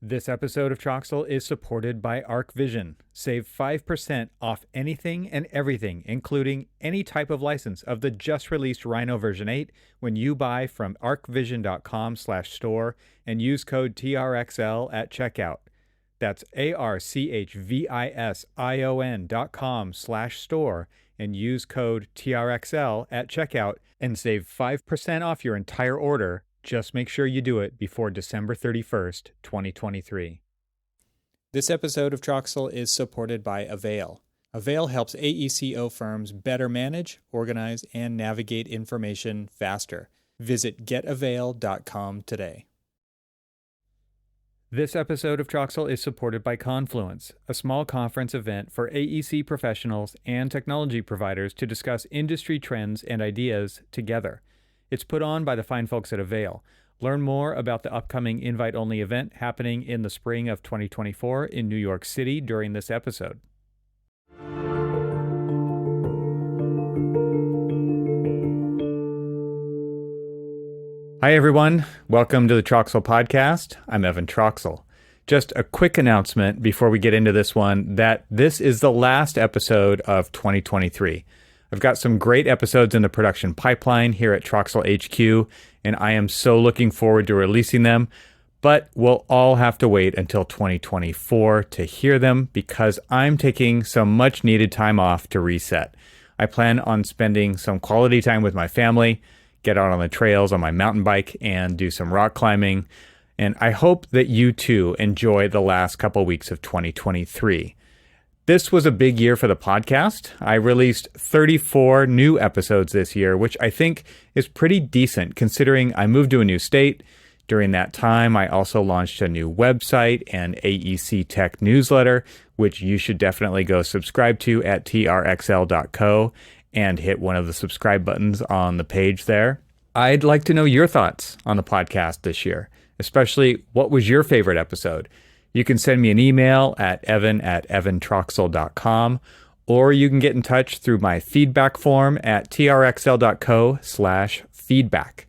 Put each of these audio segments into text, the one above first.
This episode of Troxel is supported by ArcVision. Save 5% off anything and everything, including any type of license of the just released Rhino version 8 when you buy from arcvision.com/store and use code TRXL at checkout. That's ARCHVISION.com/store and use code TRXL at checkout and save 5% off your entire order. Just make sure you do it before December 31st, 2023. This episode of Troxel is supported by AVAIL. AVAIL helps AECO firms better manage, organize, and navigate information faster. Visit getavail.com today. This episode of Troxel is supported by Confluence, a small conference event for AEC professionals and technology providers to discuss industry trends and ideas together. It's put on by the fine folks at AVAIL. Learn more about the upcoming invite-only event happening in the spring of 2024 in New York City during this episode. Hi, everyone. Welcome to the Troxel Podcast. I'm Evan Troxel. Just a quick announcement before we get into this one that this is the last episode of 2023. I've got some great episodes in the production pipeline here at Troxel HQ, and I am so looking forward to releasing them, but we'll all have to wait until 2024 to hear them because I'm taking some much needed time off to reset. I plan on spending some quality time with my family, get out on the trails on my mountain bike, and do some rock climbing, and I hope that you too enjoy the last couple weeks of 2023. This was a big year for the podcast. I released 34 new episodes this year, which I think is pretty decent considering I moved to a new state. During that time, I also launched a new website and AEC Tech newsletter, which you should definitely go subscribe to at trxl.co and hit one of the subscribe buttons on the page there. I'd like to know your thoughts on the podcast this year, especially what was your favorite episode? You can send me an email at evan@evantroxel.com, or you can get in touch through my feedback form at trxl.co/feedback.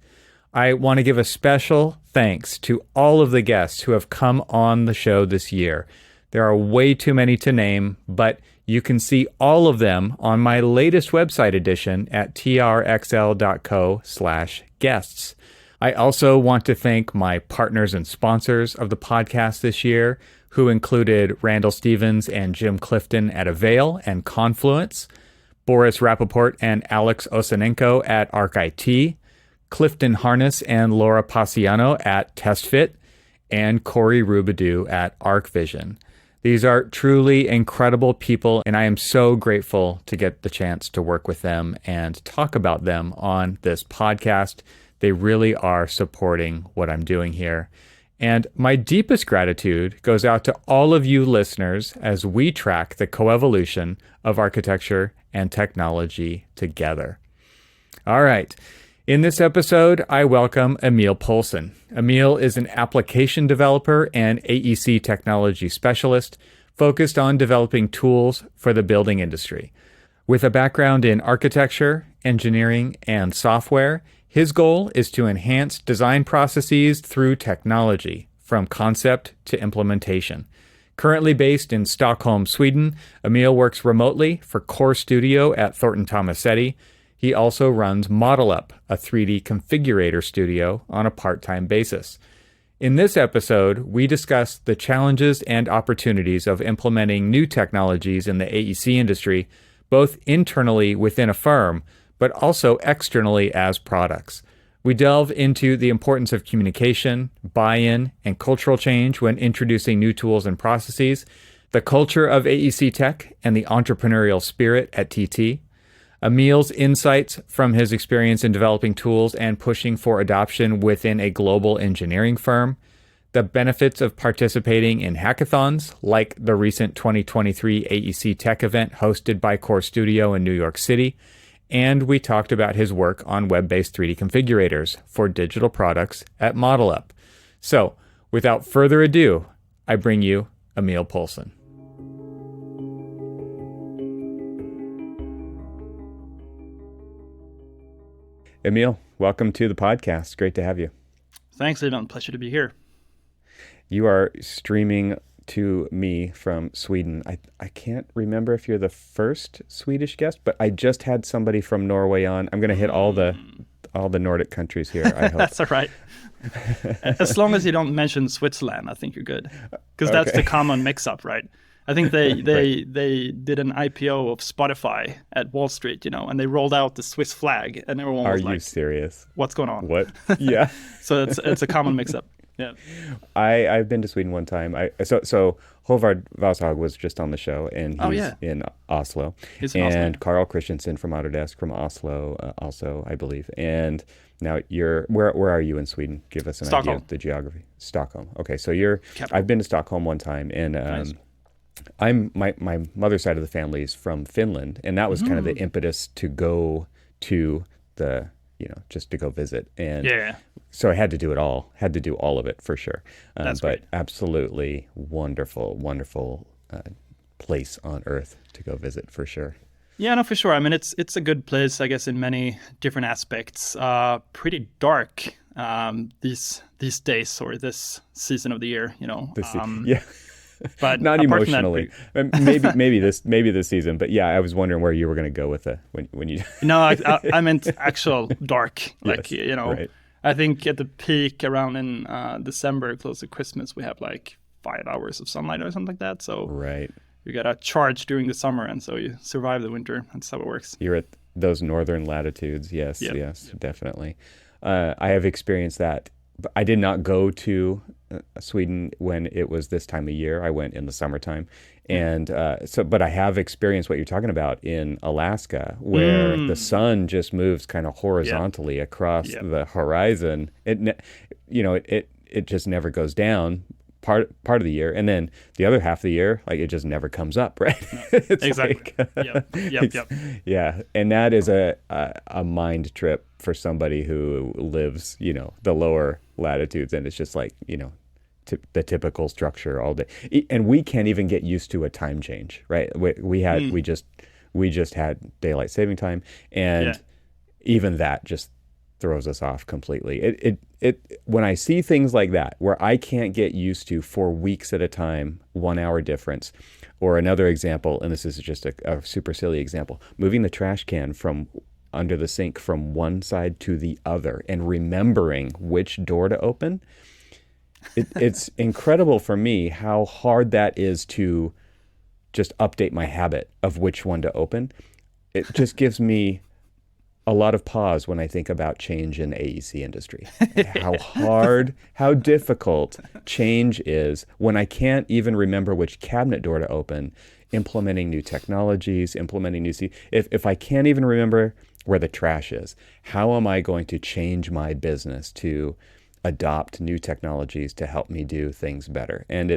I want to give a special thanks to all of the guests who have come on the show this year. There are way too many to name, but you can see all of them on my latest website edition at trxl.co/guests. I also want to thank my partners and sponsors of the podcast this year, who included Randall Stevens and Jim Clifton at AVAIL and Confluence, Boris Rappaport and Alex Osanenko at ArcIT, Clifton Harness and Laura Passiano at TestFit, and Corey Rubidou at ArcVision. These are truly incredible people, and I am so grateful to get the chance to work with them and talk about them on this podcast. They really are supporting what I'm doing here. And my deepest gratitude goes out to all of you listeners as we track the coevolution of architecture and technology together. All right. In this episode, I welcome Emil Poulsen. Emil is an application developer and AEC technology specialist focused on developing tools for the building industry. With a background in architecture, engineering, and software, his goal is to enhance design processes through technology, from concept to implementation. Currently based in Stockholm, Sweden, Emil works remotely for Core Studio at Thornton Tomasetti. He also runs Modelup, a 3D configurator studio, on a part-time basis. In this episode, we discuss the challenges and opportunities of implementing new technologies in the AEC industry, both internally within a firm, but also externally as products. We delve into the importance of communication, buy-in, and cultural change when introducing new tools and processes, the culture of AEC Tech and the entrepreneurial spirit at TT, Emil's insights from his experience in developing tools and pushing for adoption within a global engineering firm, the benefits of participating in hackathons like the recent 2023 AEC Tech event hosted by Core Studio in New York City, and we talked about his work on web-based 3D configurators for digital products at Modelup. So, without further ado, I bring you Emil Poulsen. Emil, welcome to the podcast. Great to have you. Thanks, Evan. Pleasure to be here. You are streaming to me from Sweden. I can't remember if you're the first Swedish guest, but I just had somebody from Norway on. I'm going to hit all the Nordic countries here, I hope. That's all right. As long as you don't mention Switzerland, I think you're good. Because that's the common mix-up, right? I think they did an IPO of Spotify at Wall Street, and they rolled out the Swiss flag, and everyone was like, "Are you serious? What's going on?" What? Yeah. So it's a common mix-up. Yeah. I've been to Sweden one time. So Håvard Vashag was just on the show, and he's in Oslo. He's in Oslo. And Carl Christensen from Autodesk from Oslo, also, I believe. And now where are you in Sweden? Give us an idea of the geography. Stockholm. Okay, so I've been to Stockholm one time, and nice. My mother's side of the family is from Finland, and that was kind of the impetus to go to just to go visit. And so I had to do it all, had to do all of it for sure. That's but great. Absolutely wonderful place on earth to go visit for sure. Yeah, no, for sure. I mean, it's a good place, I guess, in many different aspects. Pretty dark these days or this season of the year, Yeah. But not emotionally. Maybe this season. But yeah, I was wondering where you were going to go with when you. No, I meant actual dark. Like right. I think at the peak around in December, close to Christmas, we have like 5 hours of sunlight or something like that. So right. You got to charge during the summer, and so you survive the winter. That's how it works. You're at those northern latitudes. Yes, definitely. I have experienced that. I did not go to Sweden when it was this time of year. I went in the summertime, and but I have experienced what you're talking about in Alaska, where the sun just moves kind of horizontally across the horizon. It just never goes down. Part of the year, and then the other half of the year, like it just never comes up, right? Exactly. Yep. Yeah, and that is a mind trip for somebody who lives, the lower latitudes, and it's just like, the typical structure all day, and we can't even get used to a time change, right? We just had daylight saving time, and even that just throws us off completely. It when I see things like that where I can't get used to for weeks at a time 1 hour difference, or another example, and this is just a super silly example, moving the trash can from under the sink from one side to the other and remembering which door to open. It's incredible for me how hard that is to just update my habit of which one to open. It just gives me a lot of pause when I think about change in the AEC industry. How hard, how difficult change is when I can't even remember which cabinet door to open, implementing new technologies, implementing new... If I can't even remember where the trash is, how am I going to change my business to adopt new technologies to help me do things better? And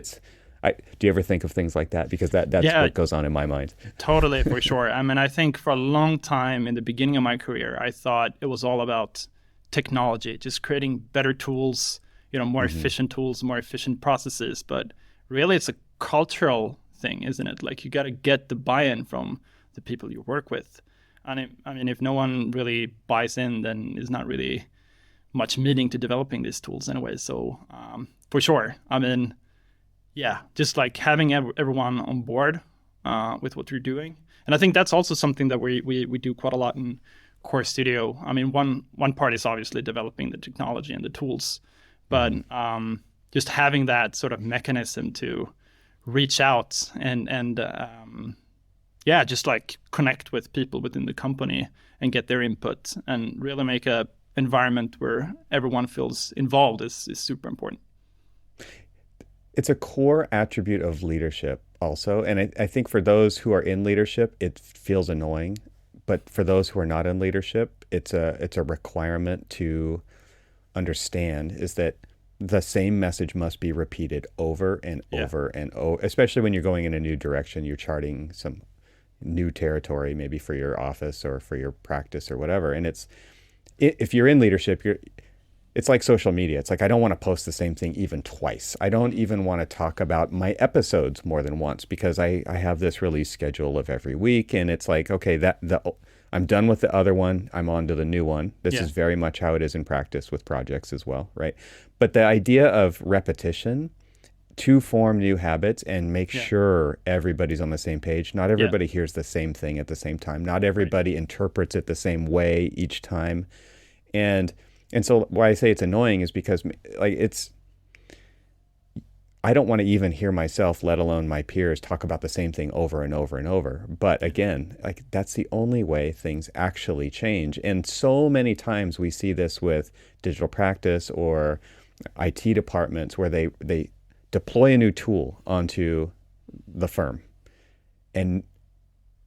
do you ever think of things like that? Because that's what goes on in my mind. Totally, for sure. I mean, I think for a long time in the beginning of my career, I thought it was all about technology, just creating better tools, more efficient tools, more efficient processes. But really, it's a cultural thing, isn't it? Like, you got to get the buy-in from the people you work with. And if no one really buys in, then there's not really much meaning to developing these tools anyway. So for sure, I mean... Yeah, just like having everyone on board with what you're doing. And I think that's also something that we do quite a lot in Core Studio. I mean, one part is obviously developing the technology and the tools, but just having that sort of mechanism to reach out and just like connect with people within the company and get their input and really make a environment where everyone feels involved is super important. It's a core attribute of leadership also. And I think for those who are in leadership, it feels annoying. But for those who are not in leadership, it's a requirement to understand, is that the same message must be repeated over and over and over, especially when you're going in a new direction, you're charting some new territory, maybe for your office or for your practice or whatever. And if you're in leadership, it's like social media. It's like, I don't want to post the same thing even twice. I don't even want to talk about my episodes more than once, because I have this release schedule of every week, and it's like, okay, I'm done with the other one. I'm on to the new one. This is very much how it is in practice with projects as well, right? But the idea of repetition to form new habits and make Yeah. sure everybody's on the same page. Not everybody hears the same thing at the same time. Not everybody interprets it the same way each time. And so why I say it's annoying is because like I don't want to even hear myself, let alone my peers, talk about the same thing over and over and over. But again, like that's the only way things actually change. And so many times we see this with digital practice or IT departments where they deploy a new tool onto the firm and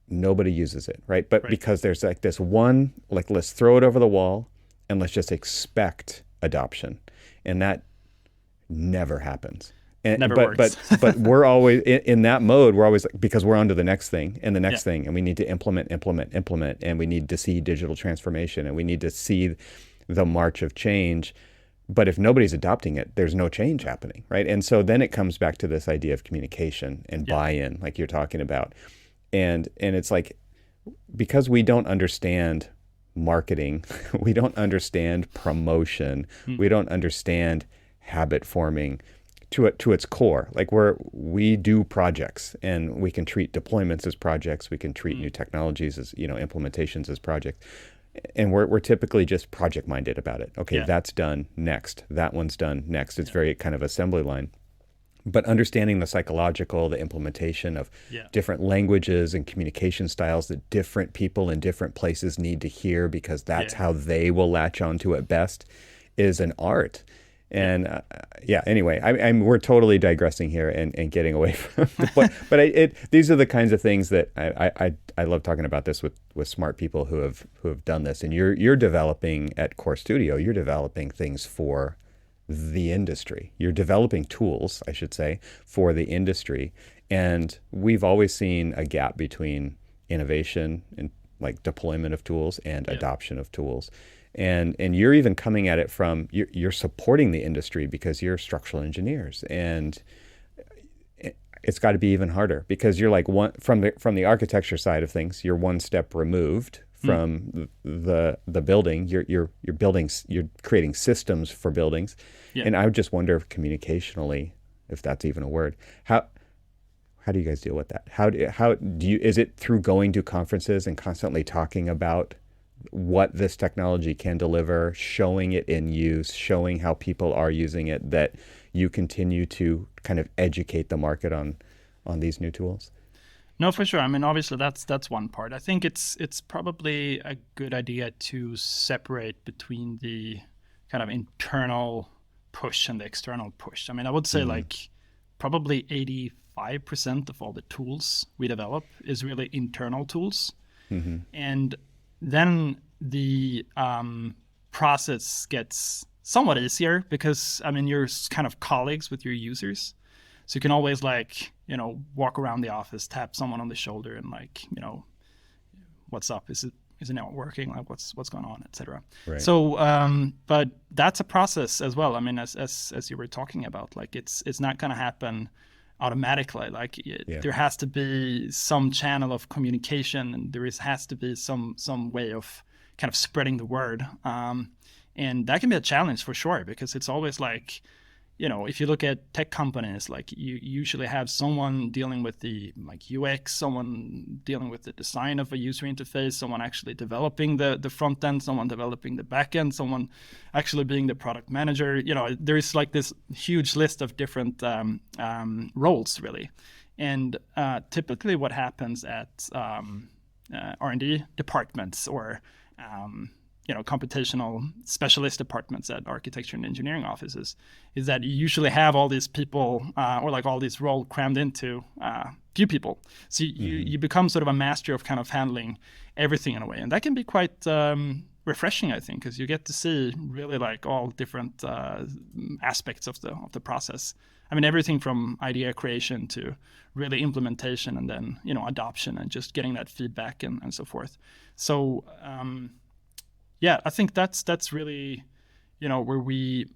nobody uses it, right? But because there's like this one, like let's throw it over the wall and let's just expect adoption. And that never happens. Never works. but we're always in that mode. We're always because we're on to the next thing and the next thing, and we need to implement, and we need to see digital transformation, and we need to see the march of change. But if nobody's adopting it, there's no change happening, right? And so then it comes back to this idea of communication and buy-in, like you're talking about, and it's like because we don't understand marketing, we don't understand promotion, we don't understand habit forming. To its core, like we do projects and we can treat deployments as projects, we can treat new technologies as implementations as projects, and we're typically just project minded about it. Okay, that's done next, that one's done next. It's very kind of assembly line. But understanding the psychological, the implementation of different languages and communication styles that different people in different places need to hear because that's how they will latch onto it best is an art. And anyway, we're totally digressing here and getting away from the point. But these are the kinds of things that I love talking about this with smart people who have done this. And you're developing at Core Studio, you're developing things for the industry. You're developing tools, I should say, for the industry. And we've always seen a gap between innovation and like deployment of tools and adoption of tools. And you're even coming at it from you're supporting the industry because you're structural engineers, and it's got to be even harder because you're like one from the architecture side of things. You're one step removed from the building. You're building, you're creating systems for buildings, and I would just wonder if communicationally, if that's even a word, how do you guys deal with that? How do you? Is it through going to conferences and constantly talking about what this technology can deliver, showing it in use, showing how people are using it, that you continue to kind of educate the market on these new tools? No, for sure. I mean, obviously that's one part. I think it's probably a good idea to separate between the kind of internal push and the external push. I mean, I would say like probably 85% of all the tools we develop is really internal tools. And then the process gets somewhat easier because, I mean, you're kind of colleagues with your users. So you can always walk around the office, tap someone on the shoulder and what's up? Is it not working? Like what's going on, etc. Right. So, but that's a process as well. I mean, as you were talking about, like it's not going to happen automatically. Like there has to be some channel of communication, and has to be some way of kind of spreading the word. And that can be a challenge for sure, because it's always like, if you look at tech companies, like you usually have someone dealing with the UX, someone dealing with the design of a user interface, someone actually developing the front end, someone developing the back end, someone actually being the product manager. There is like this huge list of different roles really. And typically what happens at R&D departments or computational specialist departments at architecture and engineering offices is that you usually have all these people or like all these roles crammed into few people. So you become sort of a master of kind of handling everything in a way. And that can be quite refreshing, I think, because you get to see really like all different aspects of the process. I mean, everything from idea creation to really implementation and then, adoption and just getting that feedback and so forth. So, I think that's really, where we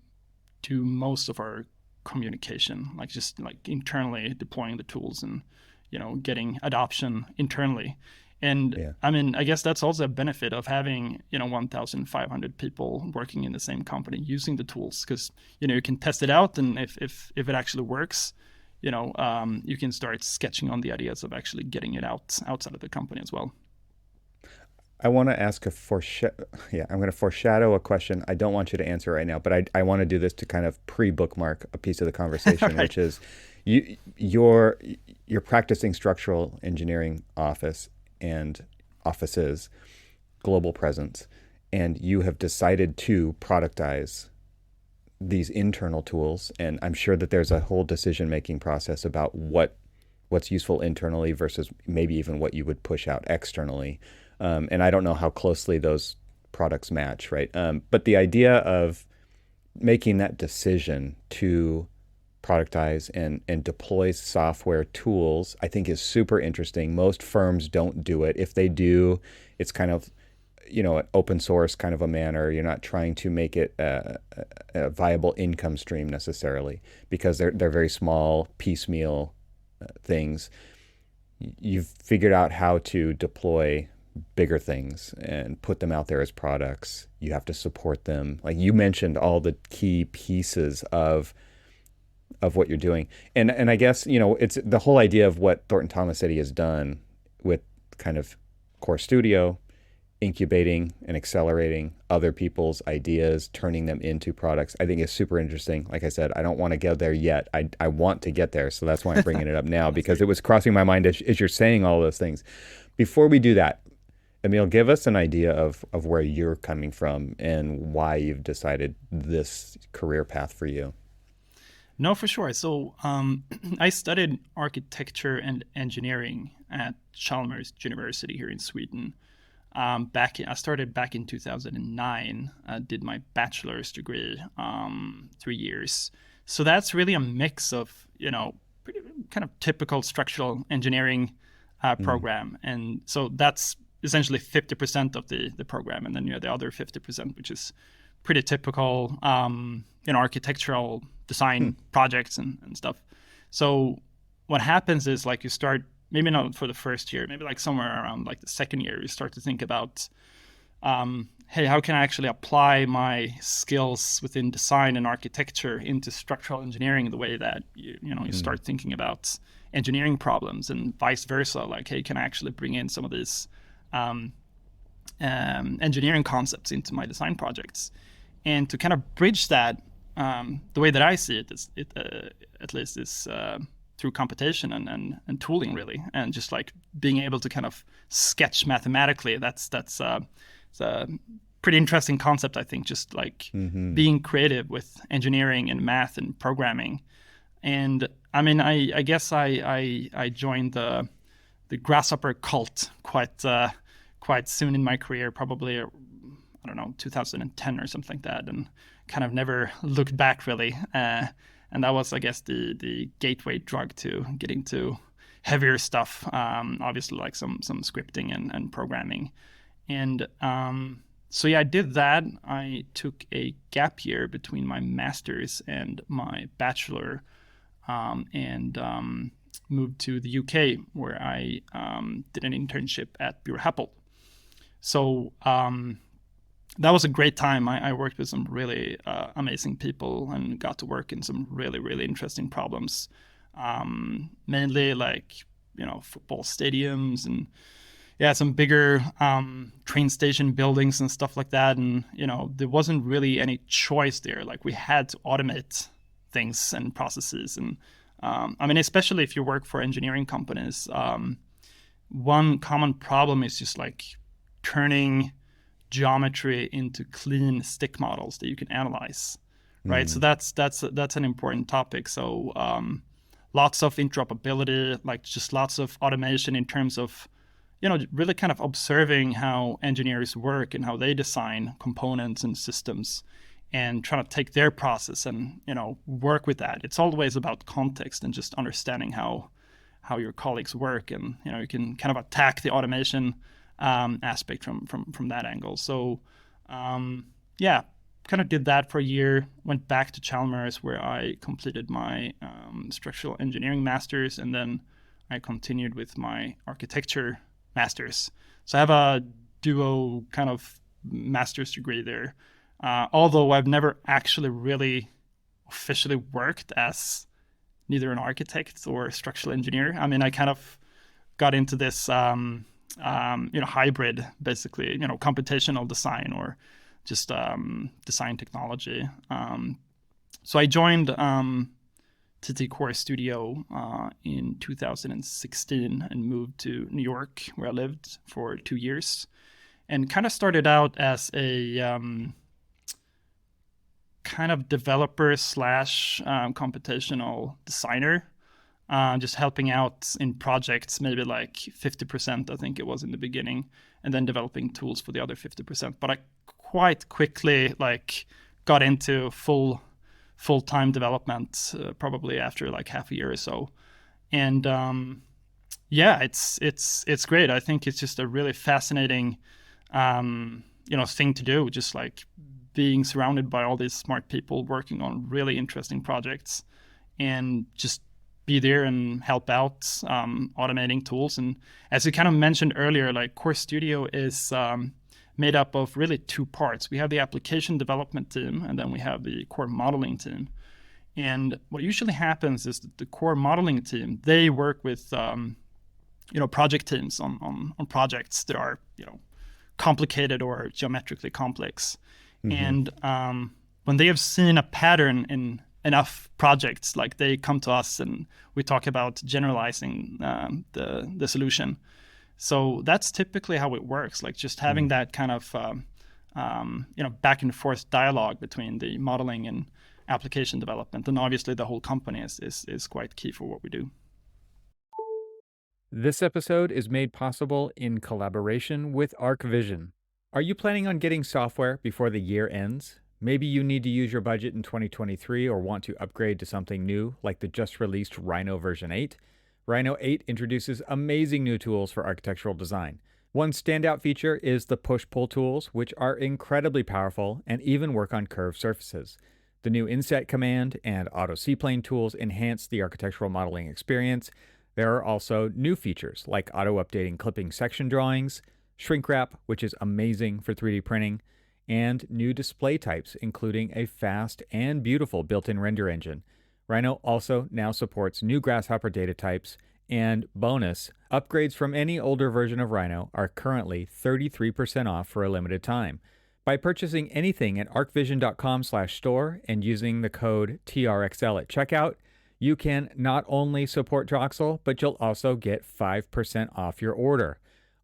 do most of our communication, like just like internally deploying the tools and, getting adoption internally. And Yeah. I mean, I guess that's also a benefit of having, 1,500 people working in the same company using the tools, because, you can test it out. And if it actually works, you can start sketching on the ideas of actually getting it outside of the company as well. I want to ask I'm going to foreshadow a question. I don't want you to answer right now, but I want to do this to kind of pre-bookmark a piece of the conversation, Right. which is you're practicing structural engineering offices, global presence, and you have decided to productize these internal tools. And I'm sure that there's a whole decision-making process about what's useful internally versus maybe even what you would push out externally. And I don't know how closely those products match, right? But the idea of making that decision to productize and deploy software tools, I think is super interesting. Most firms don't do it. If they do, it's kind of, an open source kind of a manner. You're not trying to make it a viable income stream necessarily, because they're very small, piecemeal things. You've figured out how to deploy bigger things and put them out there as products. You have to support them. Like you mentioned, all the key pieces of what you're doing. And I guess, it's the whole idea of what Thornton Tomasetti has done with kind of Core Studio, incubating and accelerating other people's ideas, turning them into products, I think is super interesting. Like I said, I don't want to get there yet. I want to get there. So that's why I'm bringing it up now, because it was crossing my mind as you're saying all those things. Before we do that, Emil, give us an idea of where you're coming from and why you've decided this career path for you. No, for sure. So I studied architecture and engineering at Chalmers University here in Sweden. I started back in 2009. Did my bachelor's degree, 3 years. So that's really a mix of pretty kind of typical structural engineering program, and so that's essentially 50% of the program, and then you have the other 50%, which is pretty typical architectural design projects and stuff. So what happens is, like, you start, maybe not for the first year, maybe like somewhere around like the second year, you start to think about, hey, how can I actually apply my skills within design and architecture into structural engineering, the way that you start thinking about engineering problems, and vice versa. Like, hey, can I actually bring in some of these engineering concepts into my design projects? And to kind of bridge that, the way that I see it is, at least, is through computation and tooling, really, and just like being able to kind of sketch mathematically. That's it's a pretty interesting concept, I think. Just like being creative with engineering and math and programming. And I mean, I guess I joined the grasshopper cult quite soon in my career, probably, I don't know, 2010 or something like that, and kind of never looked back, really. And that was, I guess, the gateway drug to getting to heavier stuff. Obviously, like some scripting and programming. And so yeah, I did that. I took a gap year between my master's and my bachelor, and moved to the UK, where I did an internship at Bureau Happold. So that was a great time. I worked with some really amazing people and got to work in some really, really interesting problems. Mainly like, football stadiums and some bigger train station buildings and stuff like that. And, there wasn't really any choice there. Like, we had to automate things and processes. And I mean, especially if you work for engineering companies, one common problem is just like turning geometry into clean stick models that you can analyze, right? So that's an important topic. So lots of interoperability, like just lots of automation in terms of, really kind of observing how engineers work and how they design components and systems, and trying to take their process and work with that. It's always about context and just understanding how your colleagues work, and you can kind of attack the automation aspect from that angle. So kind of did that for a year, went back to Chalmers, where I completed my structural engineering master's, and then I continued with my architecture master's. So I have a duo kind of master's degree there. Although I've never actually really officially worked as neither an architect or structural engineer. I mean, I kind of got into this, hybrid, basically, computational design or just design technology. So I joined TT Core Studio in 2016 and moved to New York, where I lived for 2 years, and kind of started out as a kind of developer slash computational designer, just helping out in projects, maybe like 50%, I think it was in the beginning, and then developing tools for the other 50%. But I quite quickly got into full-time development, probably after like half a year or so. And it's great. I think it's just a really fascinating thing to do, just like being surrounded by all these smart people working on really interesting projects, and just be there and help out automating tools. And as you kind of mentioned earlier, like Core Studio is made up of really two parts. We have the application development team, and then we have the core modeling team. And what usually happens is that the core modeling team, they work with project teams on projects that are complicated or geometrically complex. Mm-hmm. And when they have seen a pattern in enough projects, like they come to us and we talk about generalizing the solution. So that's typically how it works, like just having that kind of back and forth dialogue between the modeling and application development. And obviously the whole company is quite key for what we do. This episode is made possible in collaboration with ArcVision. Are you planning on getting software before the year ends? Maybe you need to use your budget in 2023 or want to upgrade to something new, like the just released Rhino version 8. Rhino 8 introduces amazing new tools for architectural design. One standout feature is the push-pull tools, which are incredibly powerful and even work on curved surfaces. The new inset command and auto C-plane tools enhance the architectural modeling experience. There are also new features like auto-updating clipping section drawings, shrink wrap, which is amazing for 3D printing, and new display types, including a fast and beautiful built-in render engine. Rhino also now supports new Grasshopper data types, and bonus, upgrades from any older version of Rhino are currently 33% off for a limited time. By purchasing anything at arcvision.com/store and using the code TRXL at checkout, you can not only support Droxel, but you'll also get 5% off your order.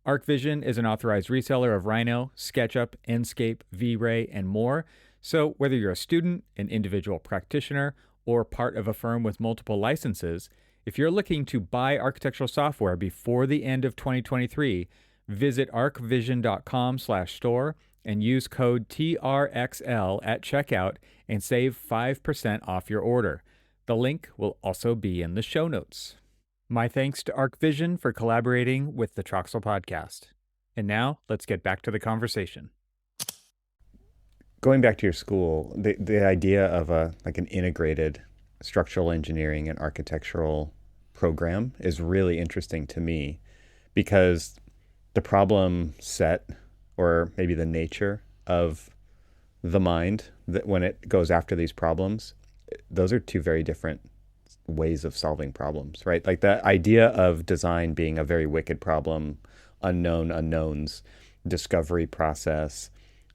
ArcVision is an authorized reseller of Rhino, SketchUp, Enscape, V-Ray, and more. So whether you're a student, an individual practitioner, or part of a firm with multiple licenses, if you're looking to buy architectural software before the end of 2023, visit arcvision.com/store and use code TRXL at checkout and save 5% off your order. The link will also be in the show notes. My thanks to ArcVision for collaborating with the Troxel podcast. And now, let's get back to the conversation. Going back to your school, the idea of an integrated structural engineering and architectural program is really interesting to me, because the problem set, or maybe the nature of the mind that when it goes after these problems, those are two very different ways of solving problems, right? Like the idea of design being a very wicked problem, unknown unknowns, discovery process,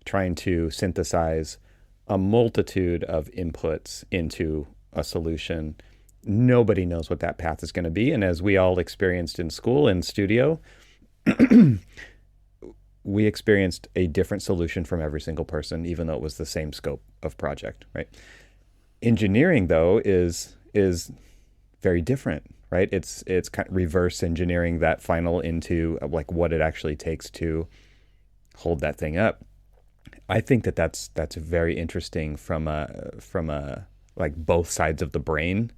trying to synthesize a multitude of inputs into a solution. Nobody knows what that path is going to be. And as we all experienced in school and studio, we experienced a different solution from every single person, even though it was the same scope of project, right? Engineering, though, is very different, right? It's kind of reverse engineering that final into like what it actually takes to hold that thing up. I think that's very interesting from a like both sides of the brain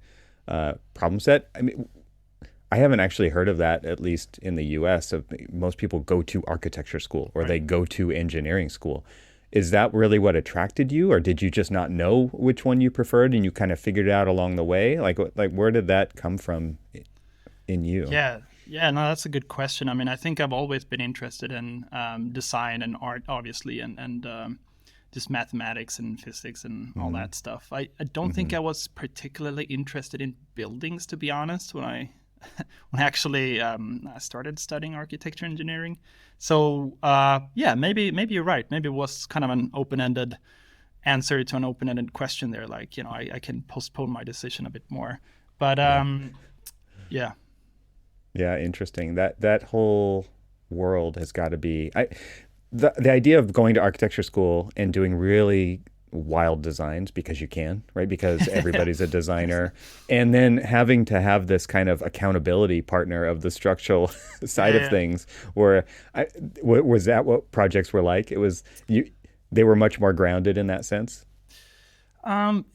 problem set. I mean, I haven't actually heard of that, at least in the US. Most people go to architecture school or They go to engineering school. Is that really what attracted you, or did you just not know which one you preferred and you kind of figured it out along the way? Like where did that come from in you? Yeah, Yeah, no, that's a good question. I mean, I think I've always been interested in design and art, obviously, and just mathematics and physics and all that stuff. I don't think I was particularly interested in buildings, to be honest, when I when I actually started studying architecture engineering. So yeah, maybe you're right. Maybe it was kind of an open-ended answer to an open-ended question there. Like, you know, I can postpone my decision a bit more. But yeah. Yeah, interesting. That whole world has got to be the idea of going to architecture school and doing really wild designs because you can, right? Because everybody's a designer, and then having to have this kind of accountability partner of the structural side of things. Where was that what projects were like? It was they were much more grounded in that sense.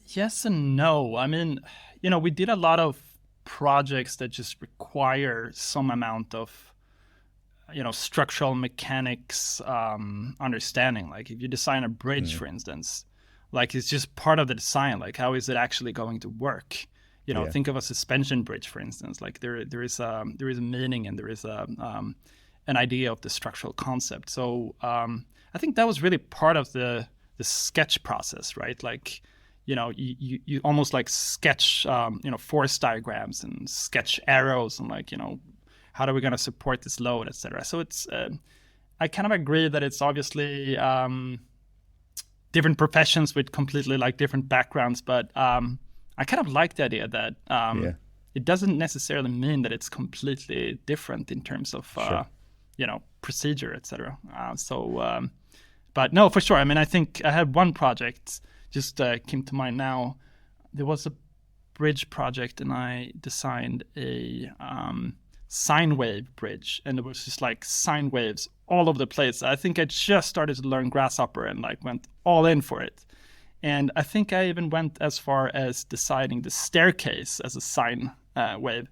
Yes and no. I mean, you know, we did a lot of projects that just require some amount of, you know, structural mechanics understanding. Like if you design a bridge, for instance, like it's just part of the design. Like how is it actually going to work? You know, think of a suspension bridge, for instance. Like there is a meaning and there is an idea of the structural concept. So I think that was really part of the sketch process, right? Like, you know, you almost like sketch, you know, force diagrams and sketch arrows and like, you know, how are we going to support this load, etc. So it's, I kind of agree that it's obviously different professions with completely like different backgrounds, but I kind of like the idea that it doesn't necessarily mean that it's completely different in terms of, you know, procedure, etc. But no, for sure. I mean, I think I had one project just came to mind now. There was a bridge project and I designed a sine wave bridge, and it was just like sine waves all over the place. I think I just started to learn Grasshopper and like went all in for it. And I think I even went as far as deciding the staircase as a sine wave.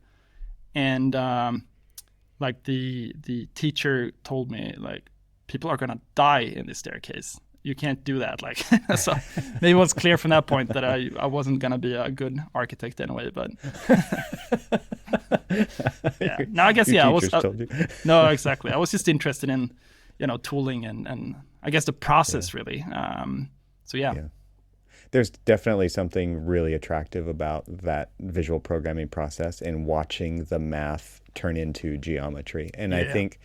And like the teacher told me, like, people are gonna die in this staircase. You can't do that. Like, so maybe it was clear from that point that I wasn't gonna be a good architect anyway. But yeah, now I guess I was. No, exactly. I was just interested in, you know, tooling and I guess the process really. So yeah. There's definitely something really attractive about that visual programming process and watching the math turn into geometry. And I think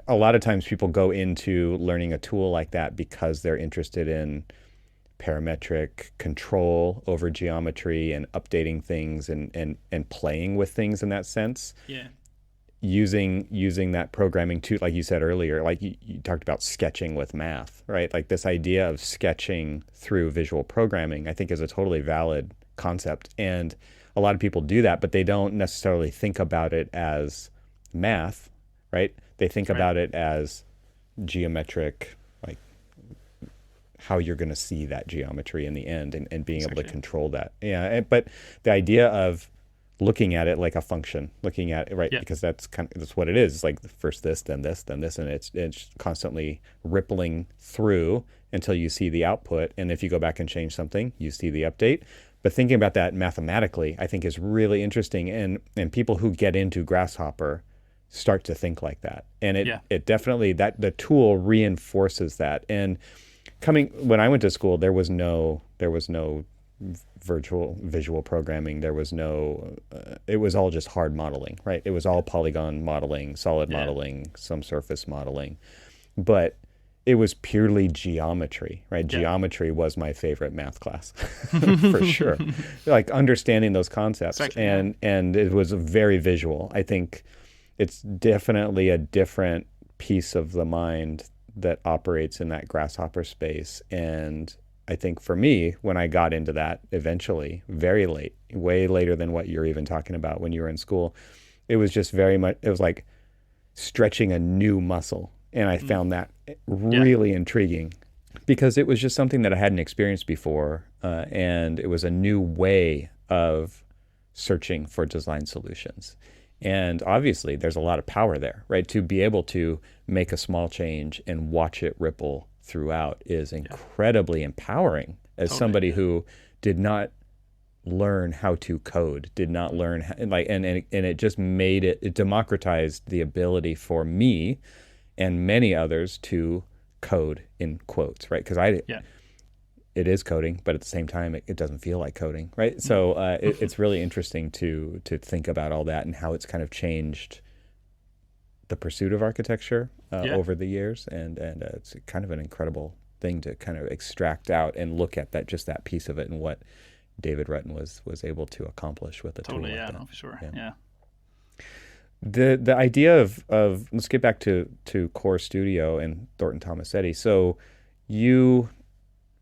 a lot of times people go into learning a tool like that because they're interested in parametric control over geometry and updating things and playing with things in that sense. Yeah. Using that programming too, like you said earlier, like you talked about sketching with math, right? Like this idea of sketching through visual programming, I think is a totally valid concept. And a lot of people do that, but they don't necessarily think about it as math, right? They think about it as geometric, like how you're going to see that geometry in the end and being able to control that. Yeah, but the idea of looking at it like a function, looking at it, right? Because that's what it is. It's like first this, then this, then this, and it's constantly rippling through until you see the output. And if you go back and change something, you see the update. But thinking about that mathematically, I think is really interesting. And people who get into Grasshopper start to think like that. And it definitely, that the tool reinforces that. And when I went to school, there was no visual programming. There was no, it was all just hard modeling, right? It was all polygon modeling, solid modeling, some surface modeling, but it was purely geometry, right? Geometry was my favorite math class for sure. Like understanding those concepts and it was very visual. I think it's definitely a different piece of the mind that operates in that Grasshopper space. And I think for me, when I got into that eventually, very late, way later than what you're even talking about when you were in school, it was just very much, it was like stretching a new muscle. And I found that really intriguing because it was just something that I hadn't experienced before. And it was a new way of searching for design solutions. And obviously there's a lot of power there, right? To be able to make a small change and watch it ripple throughout is incredibly empowering as somebody who did not learn how to code, did not learn and it just made it democratized the ability for me and many others to code in quotes, right? Because it is coding, but at the same time, it doesn't feel like coding, right? So it's really interesting to think about all that and how it's kind of changed the pursuit of architecture over the years, and it's kind of an incredible thing to kind of extract out and look at that piece of it and what David Rutten was able to accomplish with a tool like that. No, for sure. Yeah. The idea of let's get back to Core Studio and Thornton Tomasetti. So you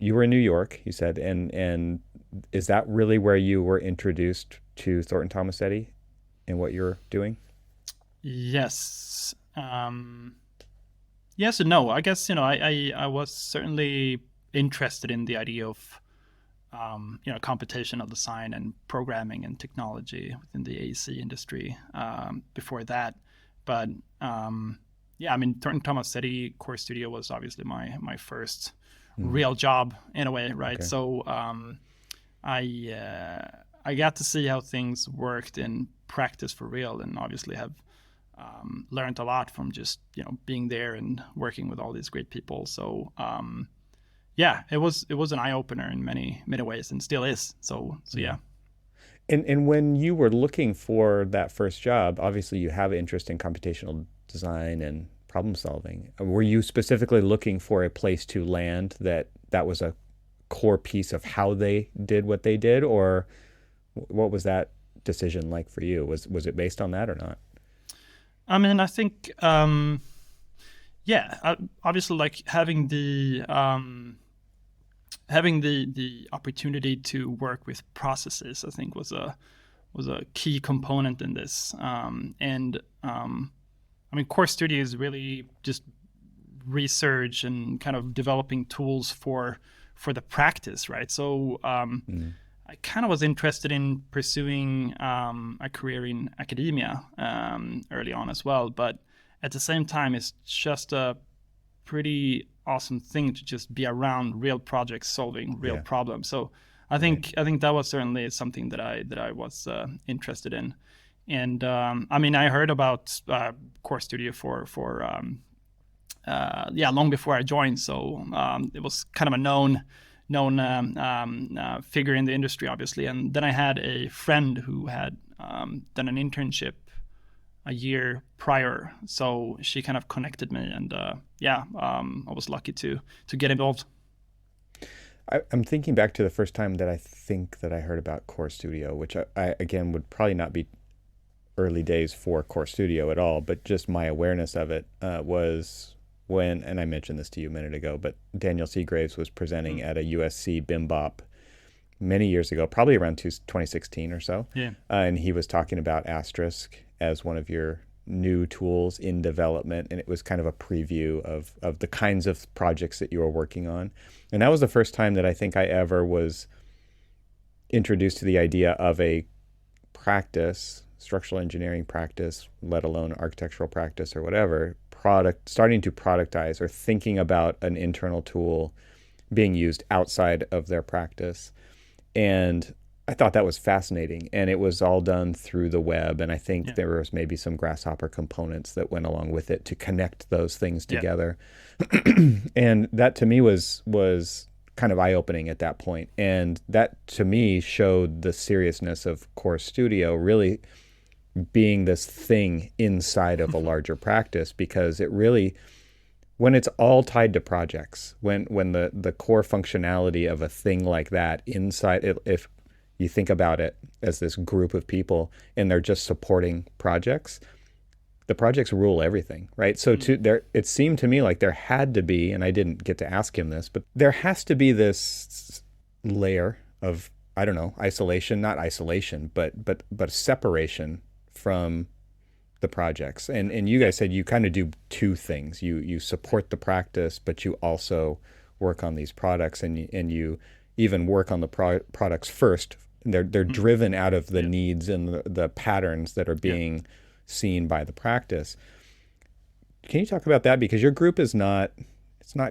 were in New York, you said, and is that really where you were introduced to Thornton Tomasetti and what you're doing? Yes. Yes and no. I guess, I was certainly interested in the idea of computational design and programming and technology within the AEC industry before that. But Thornton Tomasetti Core Studio was obviously my first real job in a way, right? Okay. So I got to see how things worked in practice for real, and obviously have learned a lot from just being there and working with all these great people. So it was an eye opener in many ways, and still is. So yeah. And when you were looking for that first job, obviously you have interest in computational design and problem solving. Were you specifically looking for a place to land that was a core piece of how they did what they did, or what was that decision like for you? Was it based on that or not? I think obviously, like having the opportunity to work with processes, I think was a key component in this. Core Studio is really just research and kind of developing tools for the practice, right? So I kind of was interested in pursuing a career in academia early on as well, but at the same time, it's just a pretty awesome thing to just be around real projects solving real problems. So I think that was certainly something that I was interested in. And I heard about Core Studio for long before I joined. So it was kind of a known figure in the industry, obviously. And then I had a friend who had done an internship a year prior, so she kind of connected me, and I was lucky to get involved. I'm thinking back to the first time that I think that I heard about Core Studio, which I again would probably not be early days for Core Studio at all, but just my awareness of it was when, and I mentioned this to you a minute ago, but Daniel Seagraves was presenting at a USC BIMBOP many years ago, probably around 2016 or so. Yeah. And he was talking about Asterisk as one of your new tools in development, and it was kind of a preview of the kinds of projects that you were working on. And that was the first time that I think I ever was introduced to the idea of a practice, structural engineering practice, let alone architectural practice or whatever, starting to productize or thinking about an internal tool being used outside of their practice. And I thought that was fascinating, and it was all done through the web, and I think there was maybe some Grasshopper components that went along with it to connect those things together. And that to me was kind of eye-opening at that point, and that to me showed the seriousness of Core Studio really being this thing inside of a larger practice, because it really, when it's all tied to projects, when the core functionality of a thing like that inside it, if you think about it as this group of people and they're just supporting projects, the projects rule everything, right? So it seemed to me like there had to be, and I didn't get to ask him this, but there has to be this layer of, I don't know, isolation, not isolation, but separation from the projects. And you guys said you kind of do two things. You support the practice, but you also work on these products, and you even work on the products first. They're driven out of the needs and the patterns that are being seen by the practice. Can you talk about that? Because your group is not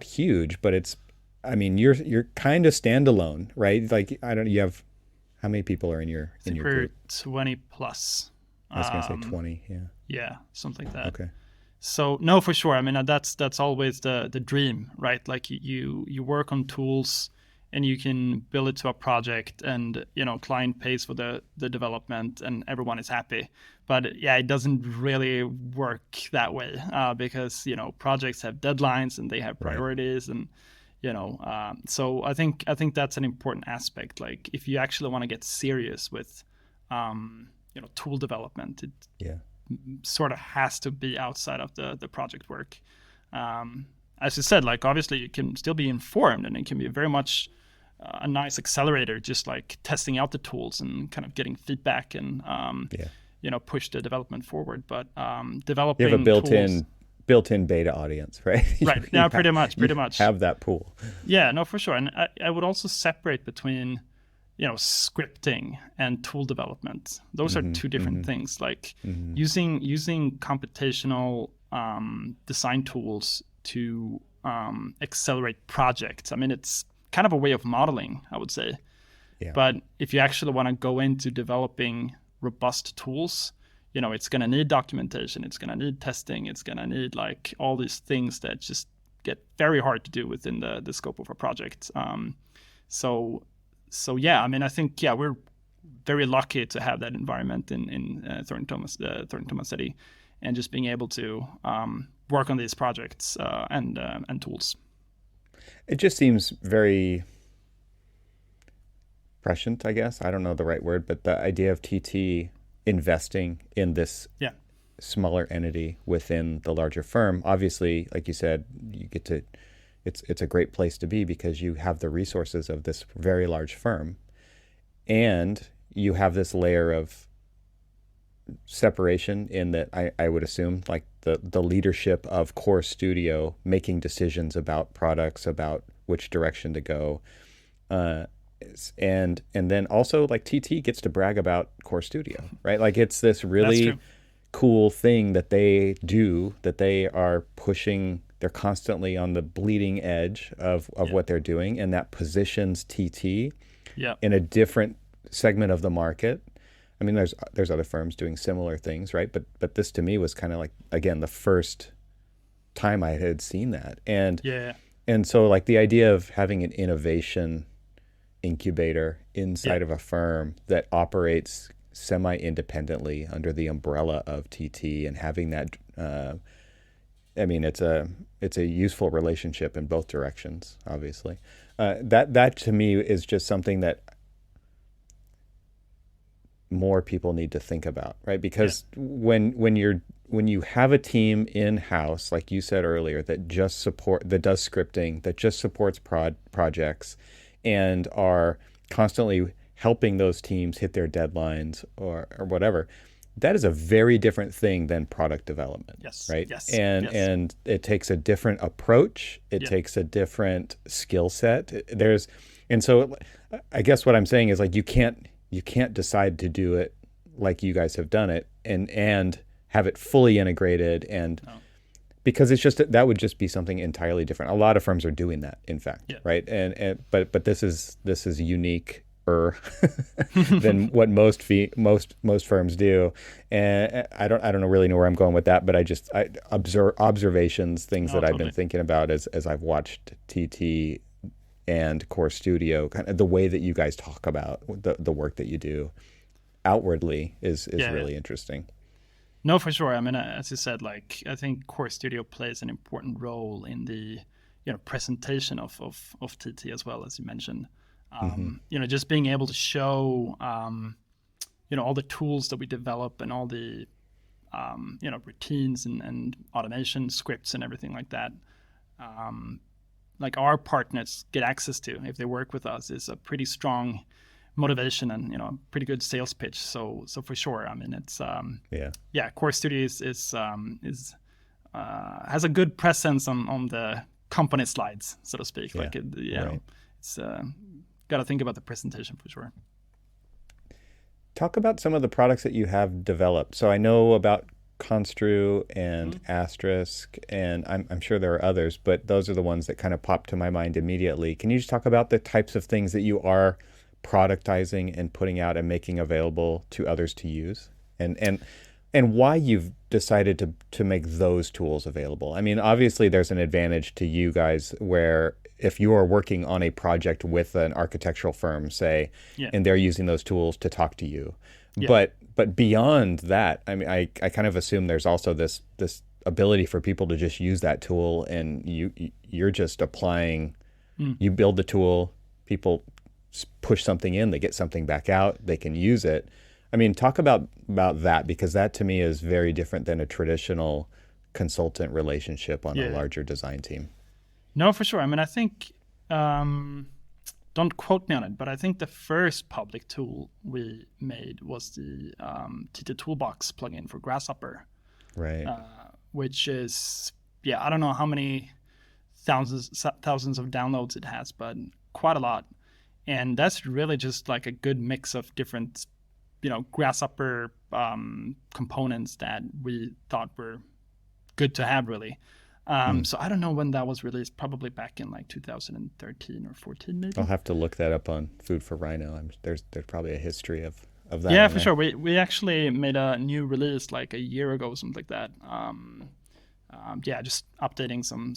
huge, but you're kind of standalone, right? Like, you have How many people are in I your think we're group? 20 plus. I was gonna say 20. Yeah. Yeah, something like that. Okay. So no, for sure. I mean, that's always the dream, right? Like you work on tools and you can build it to a project, and client pays for the development and everyone is happy. But yeah, it doesn't really work that way, because projects have deadlines and they have Right. priorities, and so I think that's an important aspect. Like if you actually want to get serious with tool development, it Yeah. sort of has to be outside of the project work. As you said, like obviously you can still be informed, and it can be very much a nice accelerator, just like testing out the tools and kind of getting feedback and push the development forward. But developing You have a tools, built-in beta audience, right? right? Yeah, pretty much. Have that pool. Yeah, no, for sure. And I would also separate between scripting and tool development. Those are two different things. Like using computational design tools to accelerate projects. I mean, it's kind of a way of modeling, I would say. Yeah. But if you actually want to go into developing robust tools, it's going to need documentation, it's going to need testing, it's going to need like all these things that just get very hard to do within the scope of a project. So yeah, I mean, I think we're very lucky to have that environment in Thornton Tomasetti, and just being able to work on these projects and tools. It just seems very prescient, I guess. I don't know the right word, but the idea of TT investing in this smaller entity within the larger firm, obviously, like you said, you get to. It's a great place to be because you have the resources of this very large firm, and you have this layer of separation in that I would assume like the leadership of Core Studio making decisions about products, about which direction to go, and then also like TT gets to brag about Core Studio, right? Like it's this really cool thing that they do, that they are pushing. They're constantly on the bleeding edge of what they're doing, and that positions TT in a different segment of the market. I mean, there's other firms doing similar things, right? But this to me was kind of like, again, the first time I had seen that. And so like the idea of having an innovation incubator inside of a firm that operates semi-independently under the umbrella of TT, and having that I mean, it's a useful relationship in both directions, obviously. That to me is just something that more people need to think about, right? Because when you have a team in-house, like you said earlier, that does scripting, that just supports projects, and are constantly helping those teams hit their deadlines or whatever. That is a very different thing than product development, right? And it takes a different approach. It takes a different skill set. And so I guess what I'm saying is like you can't decide to do it like you guys have done it and have it fully integrated, and because it's just that would just be something entirely different. A lot of firms are doing that, in fact, right? But this is unique than what most firms do, and I don't really know where I'm going with that, but I observations, things that I've been thinking about as I've watched TT and Core Studio, kind of the way that you guys talk about the work that you do outwardly is really interesting. No, for sure. I mean, as you said, like I think Core Studio plays an important role in the presentation of TT as well, as you mentioned. Just being able to show, all the tools that we develop and all the, routines and automation scripts and everything like that, like our partners get access to if they work with us, is a pretty strong motivation and, pretty good sales pitch. So for sure, I mean, it's, Core Studio has a good presence on the company slides, so to speak. Right. It's, got to think about the presentation for sure. Talk about some of the products that you have developed. So I know about Constru and Asterisk, and I'm sure there are others, but those are the ones that kind of pop to my mind immediately. Can you just talk about the types of things that you are productizing and putting out and making available to others to use, and why you've decided to make those tools available. I mean, obviously there's an advantage to you guys where if you are working on a project with an architectural firm, say, and they're using those tools to talk to you. But beyond that, I mean, I kind of assume there's also this ability for people to just use that tool, and you're just applying, you build the tool, people push something in, they get something back out, they can use it. I mean, talk about that, because that to me is very different than a traditional consultant relationship on a larger design team. No, for sure. I mean, I think, don't quote me on it, but I think the first public tool we made was the TT Toolbox plugin for Grasshopper. Right. Which is, I don't know how many thousands of downloads it has, but quite a lot. And that's really just like a good mix of different, Grasshopper components that we thought were good to have, really. So I don't know when that was released, probably back in like 2013 or 14 maybe. I'll have to look that up on Food for Rhino. There's probably a history of that. Yeah, for sure. We actually made a new release like a year ago, something like that. Just updating some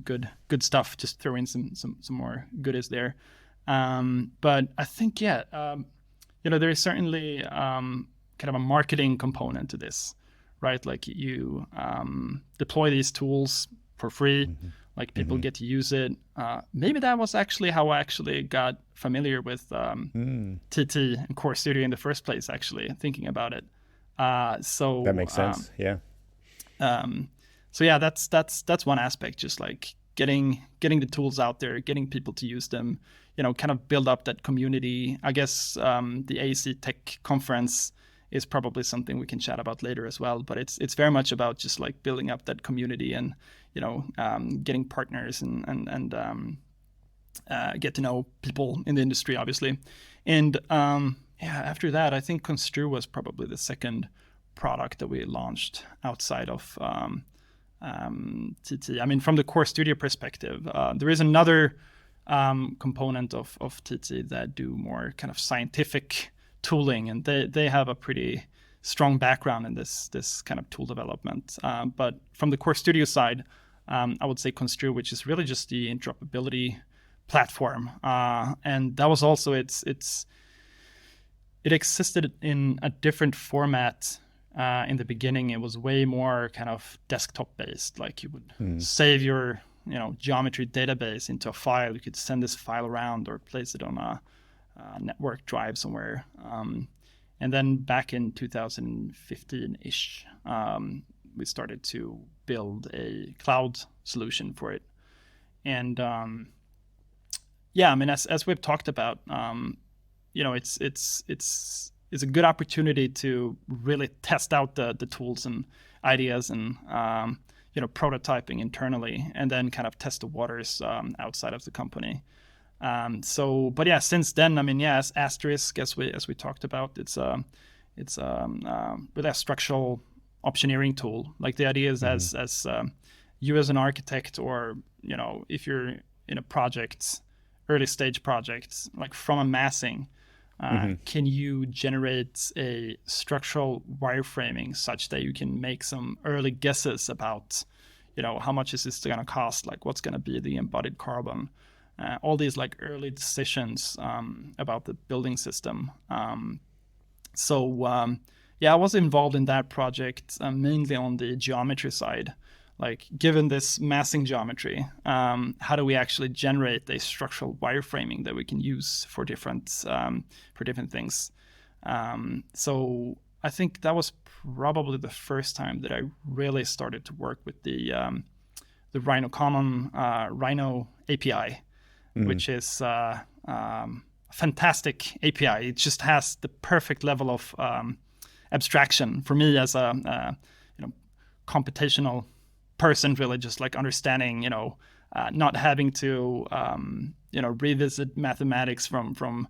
good stuff, just throw in some more goodies there. But I think there is certainly kind of a marketing component to this, right? Like you deploy these tools for free, like people get to use it. Maybe that was actually how I actually got familiar with TT and Core Studio in the first place, actually, thinking about it. So that makes sense, yeah. That's one aspect, just like getting the tools out there, getting people to use them, kind of build up that community. I guess the AEC Tech conference is probably something we can chat about later as well. But it's very much about just like building up that community and getting partners and get to know people in the industry, obviously. And after that, I think Construe was probably the second product that we launched outside of TT. I mean, from the Core Studio perspective, there is another component of TT that do more kind of scientific tooling, and they have a pretty strong background in this kind of tool development. But from the Core Studio side, I would say Construe, which is really just the interoperability platform, and that was also it existed in a different format. In the beginning, it was way more kind of desktop based. Like you would save your geometry database into a file. You could send this file around or place it on a network drive somewhere. And then back in 2015-ish, we started to build a cloud solution for it. And I mean, as we've talked about, it's a good opportunity to really test out the tools and ideas and prototyping internally, and then kind of test the waters outside of the company. Since then, I mean, as Asterisk, as we talked about, it's really a structural optioneering tool. Like the idea is as you as an architect, or if you're in a project, early stage project, like from a massing. Can you generate a structural wireframing such that you can make some early guesses about, how much is this going to cost? Like what's going to be the embodied carbon? All these like early decisions about the building system. I was involved in that project mainly on the geometry side. Like given this massing geometry, how do we actually generate a structural wireframing that we can use for different things? So I think that was probably the first time that I really started to work with the Rhino Common Rhino API, which is a fantastic API. It just has the perfect level of abstraction for me as a computational person, really just like understanding, not having to, revisit mathematics from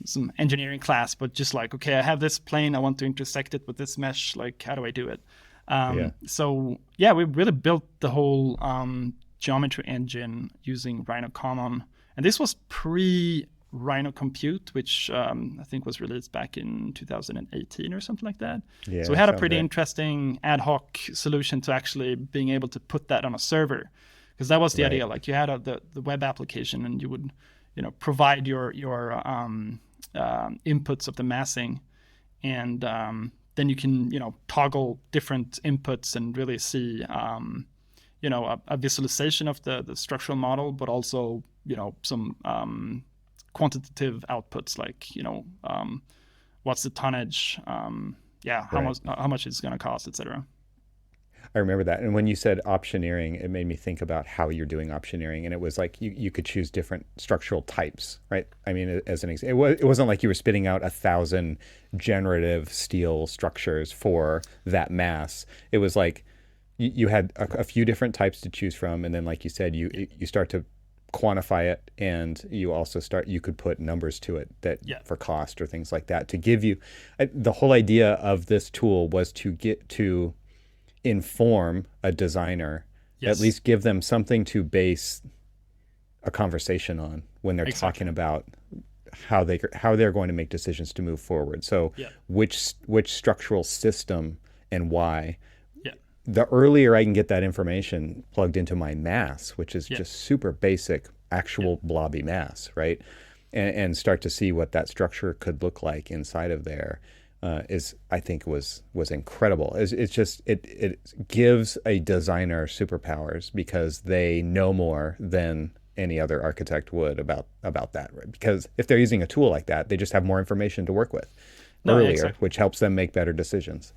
some engineering class, but just like, okay, I have this plane, I want to intersect it with this mesh, like, how do I do it? We really built the whole geometry engine using Rhino Common. And this was pre Rhino Compute, which I think was released back in 2018 or something like that. Yeah, so we had a pretty right. interesting ad hoc solution to actually being able to put that on a server, because that was the idea. Like you had the web application, and you would provide your inputs of the massing, and then you can toggle different inputs and really see a visualization of the structural model, but also some quantitative outputs, like what's the tonnage, how much it's going to cost, etc. I remember that. And when you said optioneering, it made me think about how you're doing optioneering. And it was like you could choose different structural types, right? I mean, as an example, it wasn't like you were spitting out 1,000 generative steel structures for that mass. It was like you had a few different types to choose from. And then, like you said, you start to quantify it, and you could put numbers to it for cost or things like that to give you. The whole idea of this tool was to get to inform a designer, at least give them something to base a conversation on when they're talking about how they're going to make decisions to move forward. So which structural system and why. The earlier I can get that information plugged into my mass, which is just super basic, actual blobby mass, right? And start to see what that structure could look like inside of there, I think was incredible. It gives a designer superpowers because they know more than any other architect would about that, right? Because if they're using a tool like that, they just have more information to work with earlier, which helps them make better decisions.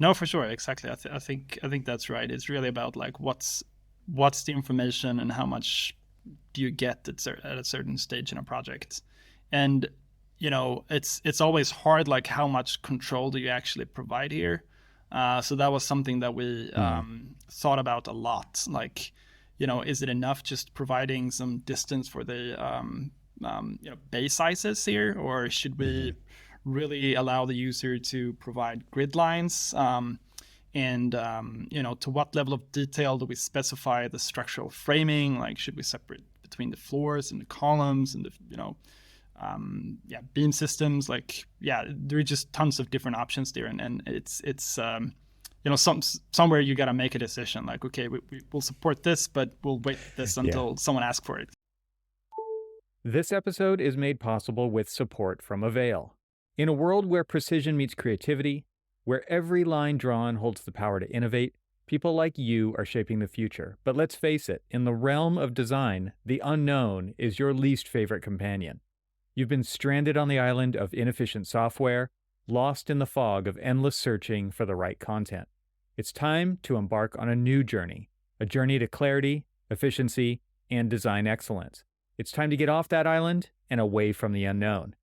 No, for sure, exactly. I think that's right. It's really about like what's the information and how much do you get at a certain stage in a project, and it's always hard, like how much control do you actually provide here. So that was something that we thought about a lot. Like, is it enough just providing some distance for the base sizes here, or should we really allow the user to provide grid lines, and to what level of detail do we specify the structural framing? Like, should we separate between the floors and the columns and the beam systems? Like, there are just tons of different options there, and it's somewhere you got to make a decision. Like, okay, we'll support this, but we'll wait this until someone asks for it. This episode is made possible with support from AVAIL. In a world where precision meets creativity, where every line drawn holds the power to innovate, people like you are shaping the future. But let's face it, in the realm of design, the unknown is your least favorite companion. You've been stranded on the island of inefficient software, lost in the fog of endless searching for the right content. It's time to embark on a new journey, a journey to clarity, efficiency, and design excellence. It's time to get off that island and away from the unknown.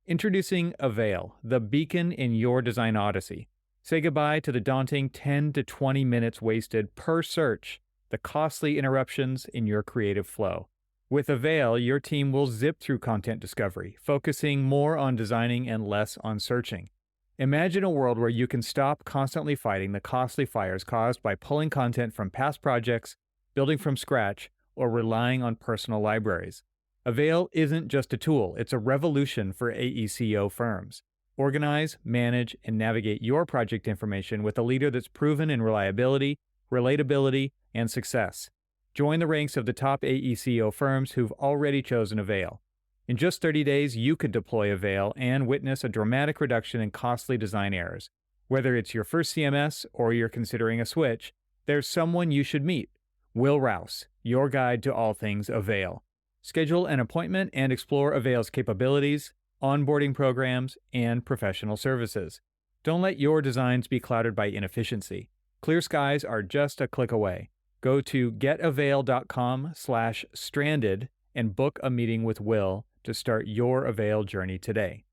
Introducing AVAIL, the beacon in your design odyssey. Say goodbye to the daunting 10 to 20 minutes wasted per search, the costly interruptions in your creative flow. With AVAIL, your team will zip through content discovery, focusing more on designing and less on searching. Imagine a world where you can stop constantly fighting the costly fires caused by pulling content from past projects, building from scratch, or relying on personal libraries. AVAIL isn't just a tool, it's a revolution for AECO firms. Organize, manage, and navigate your project information with a leader that's proven in reliability, relatability, and success. Join the ranks of the top AECO firms who've already chosen AVAIL. In just 30 days, you could deploy AVAIL and witness a dramatic reduction in costly design errors. Whether it's your first CMS or you're considering a switch, there's someone you should meet. Will Rouse, your guide to all things AVAIL. Schedule an appointment and explore AVAIL's capabilities, onboarding programs, and professional services. Don't let your designs be clouded by inefficiency. Clear skies are just a click away. Go to getavail.com/stranded and book a meeting with Will to start your AVAIL journey today.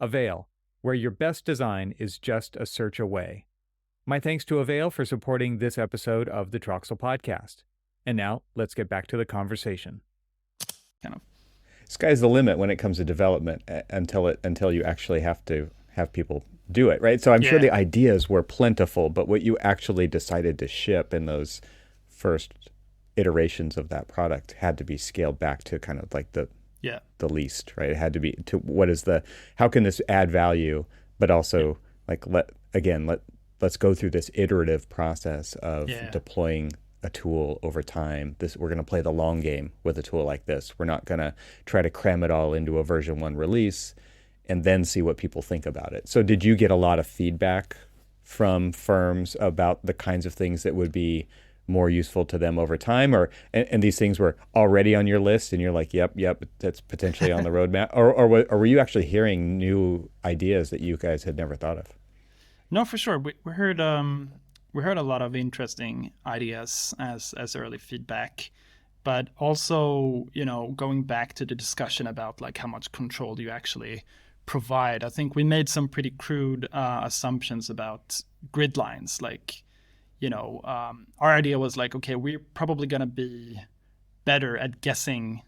AVAIL, where your best design is just a search away. My thanks to AVAIL for supporting this episode of the Troxel Podcast. And now, let's get back to the conversation. Sky's the limit when it comes to development until you actually have to have people do it, right? So I'm sure the ideas were plentiful, but what you actually decided to ship in those first iterations of that product had to be scaled back to kind of like the Yeah. the least, right? It had to be to how can this add value, but also like let's go through this iterative process of deploying a tool over time. We're going to play the long game with a tool like this. We're not going to try to cram it all into a version 1 release and then see what people think about it. So did you get a lot of feedback from firms about the kinds of things that would be more useful to them over time, and these things were already on your list and you're like, yep, that's potentially on the roadmap, or were you actually hearing new ideas that you guys had never thought of? No, for sure. We heard a lot of interesting ideas as early feedback, but also, going back to the discussion about like how much control do you actually provide. I think we made some pretty crude assumptions about grid lines. Like, our idea was like, okay, we're probably going to be better at guessing.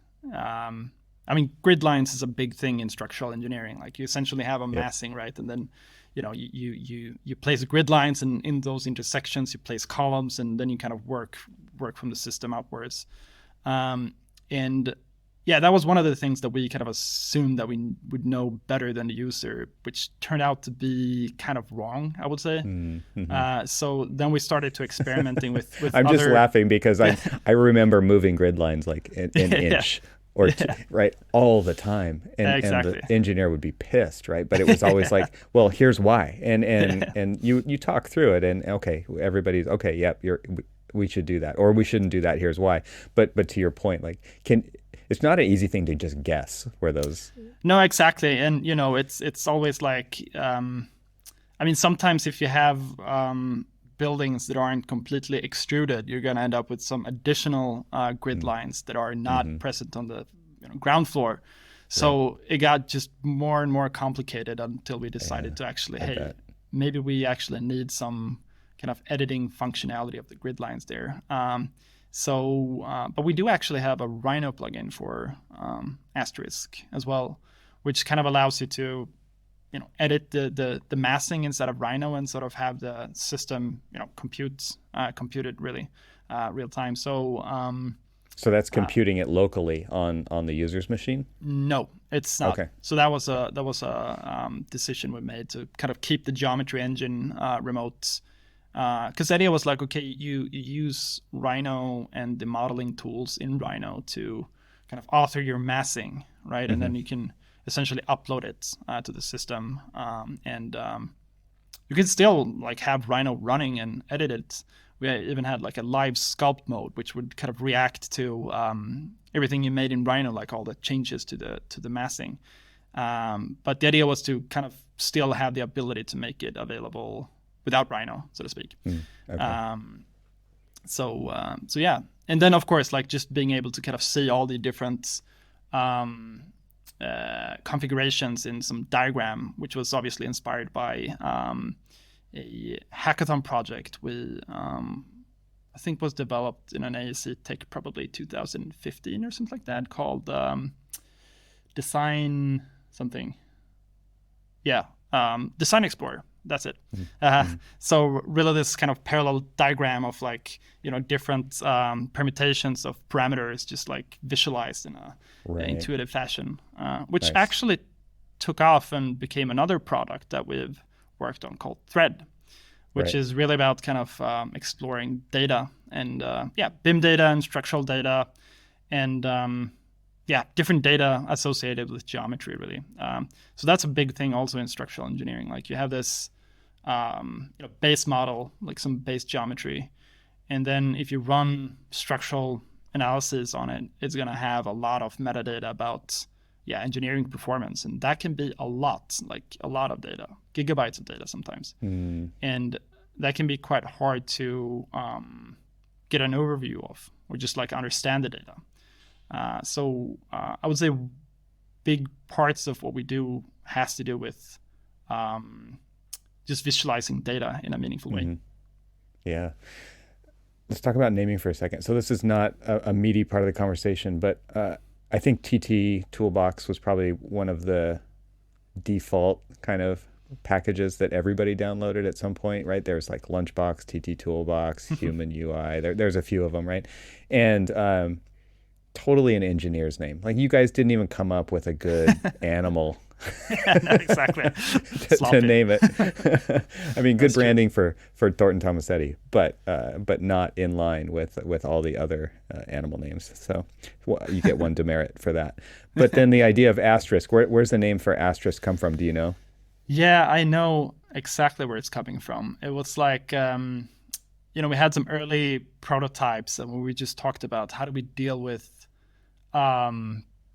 Grid lines is a big thing in structural engineering. Like, you essentially have a massing, right? And then you place grid lines, and in those intersections you place columns, and then you kind of work from the system upwards. That was one of the things that we kind of assumed that we would know better than the user, which turned out to be kind of wrong, I would say. Mm-hmm. So then we started to experimenting with I'm just laughing because I remember moving grid lines like an inch. Or right, all the time, and the engineer would be pissed, right? But it was always like, well, here's why, and you talk through it, and okay, everybody's okay, yep, we should do that, or we shouldn't do that. Here's why. But to your point, like, it's not an easy thing to just guess where those. No, exactly, and it's always like, sometimes if you have buildings that aren't completely extruded, you're going to end up with some additional grid lines that are not present on the ground floor. So it got just more and more complicated until we decided to actually, maybe we actually need some kind of editing functionality of the grid lines there. But we do actually have a Rhino plugin for Asterisk as well, which kind of allows you to edit the massing inside of Rhino and sort of have the system, computed really real time. So that's computing it locally on the user's machine? No, it's not. Okay. So that was a decision we made to kind of keep the geometry engine remote. Because the idea was like, okay, you use Rhino and the modeling tools in Rhino to kind of author your massing, right? And then you can essentially upload it to the system, and you can still like have Rhino running and edit it. We even had like a live sculpt mode, which would kind of react to everything you made in Rhino, like all the changes to the massing. But the idea was to kind of still have the ability to make it available without Rhino, so to speak. Okay. So yeah, and then of course, like just being able to kind of see all the different configurations in some diagram, which was obviously inspired by a hackathon project we I think was developed in an AEC Tech probably 2015 or something like that, called Design something. Yeah, Design Explorer. That's it. So really this kind of parallel diagram of like, different permutations of parameters just like visualized in a intuitive fashion, which actually took off and became another product that we've worked on called Thread, which is really about kind of exploring data and BIM data and structural data and different data associated with geometry really. So that's a big thing also in structural engineering. Like you have this base model, like some base geometry, and then if you run structural analysis on it, it's going to have a lot of metadata about engineering performance, and that can be a lot of data, gigabytes of data sometimes, and that can be quite hard to get an overview of or just like understand the data. So I would say big parts of what we do has to do with just visualizing data in a meaningful way. Yeah. Let's talk about naming for a second. So this is not a meaty part of the conversation, but I think TT Toolbox was probably one of the default kind of packages that everybody downloaded at some point, right? There's like Lunchbox, TT Toolbox, Human UI. There's a few of them, right? And totally an engineer's name. Like you guys didn't even come up with a good animal Yeah, no, exactly. to name it. I mean, good That's true. branding for Thornton Tomasetti, but not in line with all the other animal names. So you get one demerit for that. But then the idea of asterisk, where's the name for asterisk come from? Do you know? Yeah, I know exactly where it's coming from. It was like, we had some early prototypes and we just talked about how do we deal with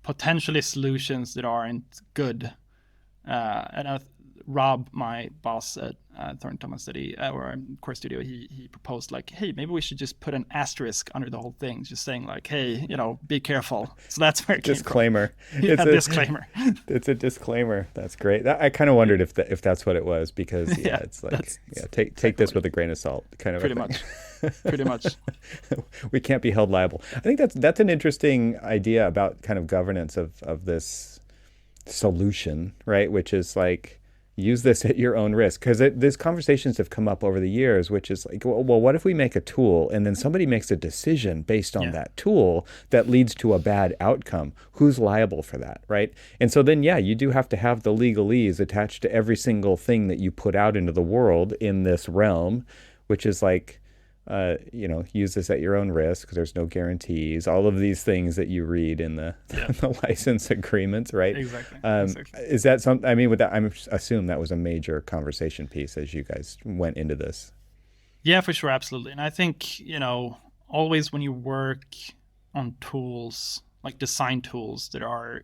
potentially solutions that aren't good. And Rob, my boss at Thornton Tomasetti, or Core Studio, he proposed like, hey, maybe we should just put an asterisk under the whole thing, just saying like, hey, be careful. So that's where it disclaimer. Came from. Yeah, disclaimer. It's a disclaimer. That's great. I kind of wondered if that's what it was because it's like take this with a grain of salt, kind of. Pretty much. Pretty much. We can't be held liable. I think that's an interesting idea about kind of governance of this solution, right? Which is like, use this at your own risk. Because these conversations have come up over the years, which is like, well, what if we make a tool and then somebody makes a decision based on that tool that leads to a bad outcome? Who's liable for that, right? And so then, you do have to have the legalese attached to every single thing that you put out into the world in this realm, which is like, use this at your own risk because there's no guarantees. All of these things that you read in the license agreements, right? Exactly. Is that something? I mean, with that, I assume that was a major conversation piece as you guys went into this. Yeah, for sure, absolutely. And I think always when you work on tools like design tools that are,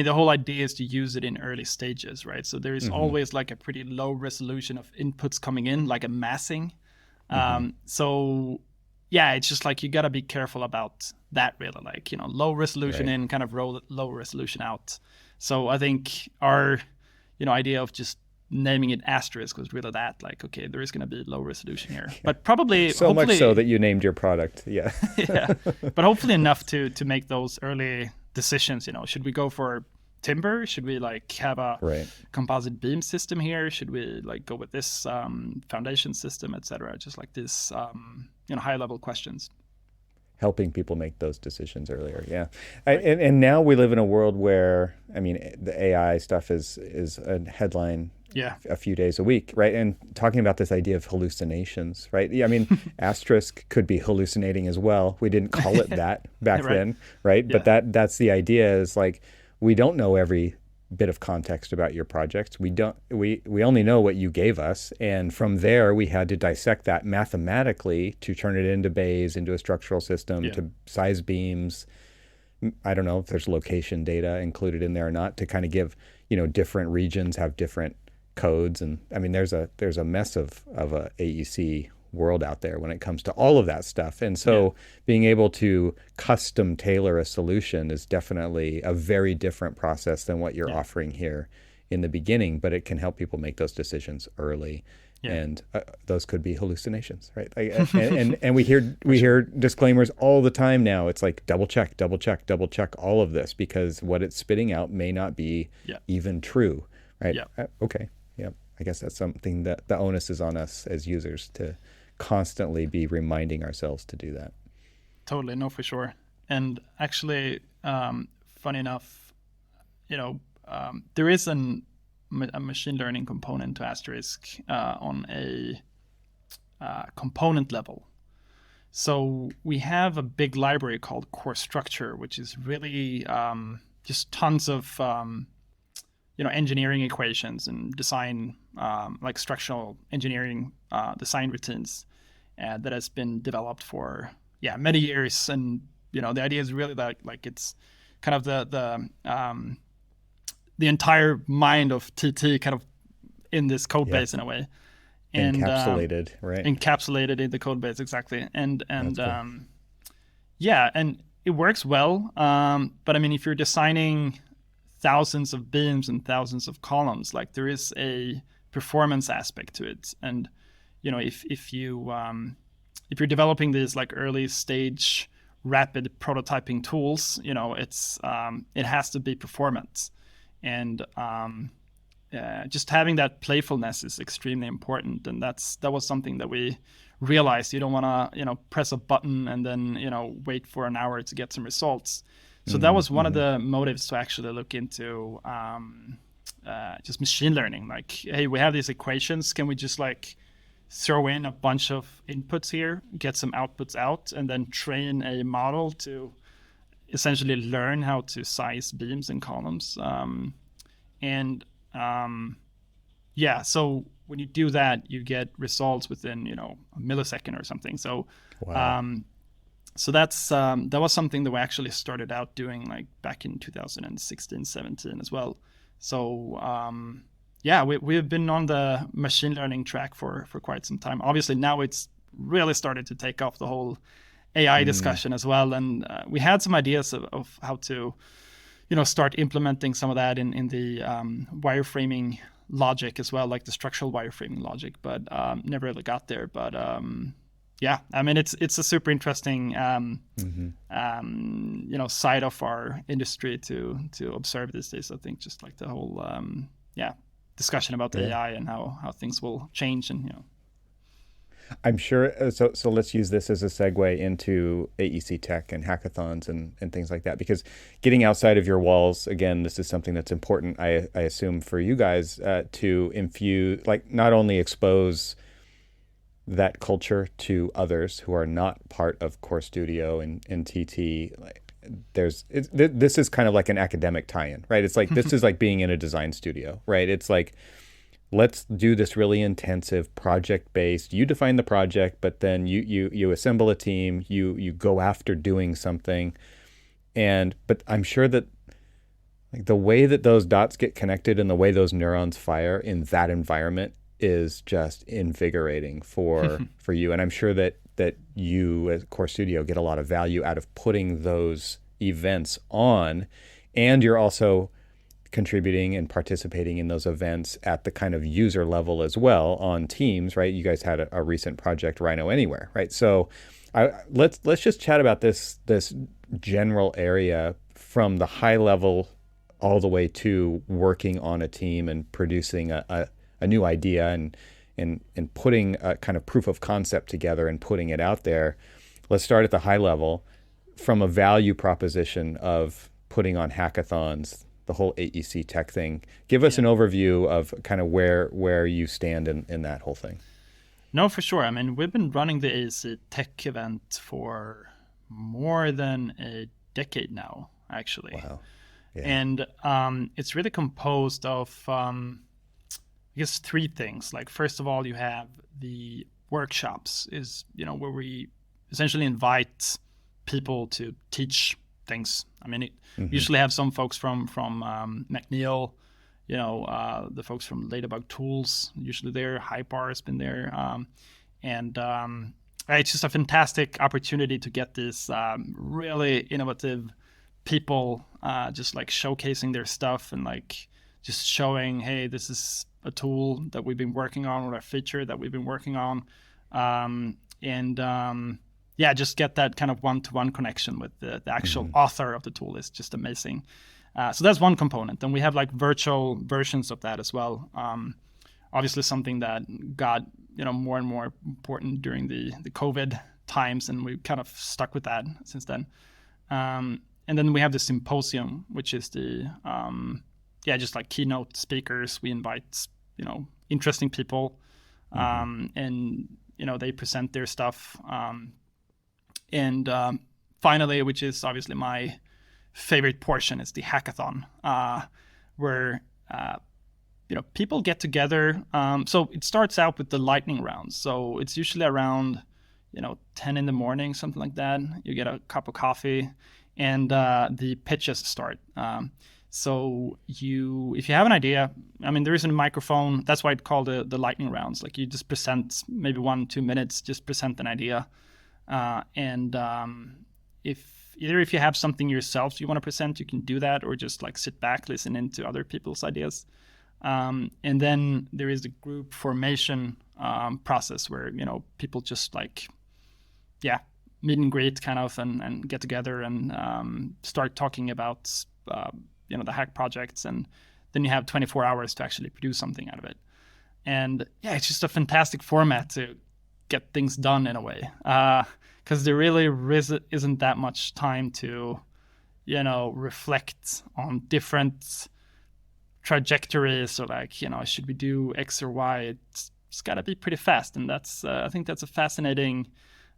the whole idea is to use it in early stages, right? So there is always like a pretty low resolution of inputs coming in, like a massing. So yeah, it's just like you got to be careful about that, really, like, low resolution in, kind of low resolution out. So I think our, idea of just naming it asterisk was really that, like, okay, there is going to be low resolution here, but probably so much so that you named your product. Yeah. Yeah, but hopefully enough to make those early decisions. Should we go for timber? Should we like have a composite beam system here? Should we like go with this foundation system, etc.? Just like this, high level questions. Helping people make those decisions earlier. Yeah. And now we live in a world where, the AI stuff is a headline a few days a week, right? And talking about this idea of hallucinations, right? Yeah, asterisk could be hallucinating as well. We didn't call it that back then, right? Yeah. But that's the idea, is like, we don't know every bit of context about your projects. We only know what you gave us, and from there we had to dissect that mathematically to turn it into bays, into a structural system, to size beams. I don't know if there's location data included in there or not, to kind of give, different regions have different codes, and there's a mess of a AEC world out there when it comes to all of that stuff. And so being able to custom tailor a solution is definitely a very different process than what you're offering here in the beginning, but it can help people make those decisions early. And those could be hallucinations, right? And we hear disclaimers all the time now. It's like double check all of this, because what it's spitting out may not be even true, right? Okay. Yeah. I guess that's something that the onus is on us as users to constantly be reminding ourselves to do that. Totally. No, for sure. And actually, funny enough, there is a machine learning component to asterisk on a component level. So we have a big library called Core Structure, which is really just tons of engineering equations and design, like structural engineering design routines that has been developed for many years. And the idea is really that, like, it's kind of the entire mind of TT kind of in this code base in a way, and encapsulated, right? Encapsulated in the code base, exactly. And cool. and it works well. But if you're designing thousands of beams and thousands of columns, like, there is a performance aspect to it. And if you're developing these like early stage rapid prototyping tools, it has to be performant. And just having that playfulness is extremely important, and that was something that we realized. You don't want to press a button and then wait for an hour to get some results. So that was one of the motives to actually look into just machine learning. Like, hey, we have these equations. Can we just like throw in a bunch of inputs here, get some outputs out, and then train a model to essentially learn how to size beams and columns? So when you do that, you get results within a millisecond or something. So Wow. so that was something that we actually started out doing like back in 2016, 17 as well. So we've been on the machine learning track for quite some time. Obviously now it's really started to take off, the whole AI discussion as well. And we had some ideas of how to start implementing some of that in the wireframing logic as well, like the structural wireframing logic, but never really got there. But it's a super interesting side of our industry to observe these days. I think just like the whole discussion about the AI and how things will change, and I'm sure. So let's use this as a segue into AEC Tech and hackathons and things like that, because getting outside of your walls, again, this is something that's important, I assume, for you guys to infuse, like not only expose that culture to others who are not part of Core Studio and TT. Like, this is kind of like an academic tie-in, right? It's like, this is like being in a design studio, right? It's like, let's do this really intensive project-based. You define the project, but then you assemble a team. You go after doing something, but I'm sure that like the way that those dots get connected and the way those neurons fire in that environment is just invigorating for you. And I'm sure that you as Core Studio get a lot of value out of putting those events on, and you're also contributing and participating in those events at the kind of user level as well on teams, right? You guys had a recent project, Rhino Anywhere, right? So let's just chat about this general area from the high level all the way to working on a team and producing a new idea and putting a kind of proof of concept together and putting it out there. Let's start at the high level from a value proposition of putting on hackathons, the whole AEC Tech thing. Give us an overview of kind of where you stand in that whole thing. No, for sure. I mean, we've been running the AEC Tech event for more than a decade now, actually. Wow. Yeah. And it's really composed of, I guess, three things. Like, first of all, you have the workshops, is where we essentially invite people to teach things. I mean, we usually have some folks from McNeil, the folks from Ladybug Tools, usually there. Hypar has been there. It's just a fantastic opportunity to get these really innovative people just like showcasing their stuff and like just showing, hey, this is a tool that we've been working on, or a feature that we've been working on. Just get that kind of one-to-one connection with the actual author of the tool is just amazing. So that's one component. And we have like virtual versions of that as well. Obviously something that got, more and more important during the COVID times, and we kind of stuck with that since then. And then we have the symposium, which is the, just like keynote speakers. We invite, interesting people, and, they present their stuff. And finally, which is obviously my favorite portion, is the hackathon, where people get together. So it starts out with the lightning rounds. So it's usually around 10 in the morning, something like that. You get a cup of coffee, and the pitches start. So if you have an idea, I mean, there is a microphone. That's why it's called the lightning rounds. Like, you just present maybe 1-2 minutes, just present an idea. If you have something yourself you want to present, you can do that, or just like sit back, listen into other people's ideas. And then there is the group formation process where, people just like, meet and greet kind of, and get together and start talking about, the hack projects. And then you have 24 hours to actually produce something out of it. And yeah, it's just a fantastic format to get things done in a way, because there really isn't that much time to, reflect on different trajectories, or like, should we do X or Y? It's got to be pretty fast, and that's I think that's a fascinating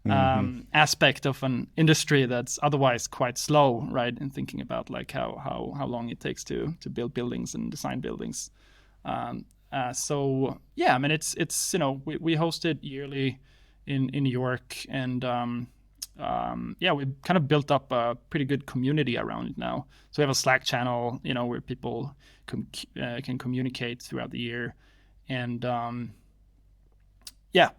aspect of an industry that's otherwise quite slow, right? In thinking about like how long it takes to build buildings and design buildings. So yeah, I mean it's we host it yearly in New York, and we've kind of built up a pretty good community around it now. So we have a Slack channel, where people can communicate throughout the year, and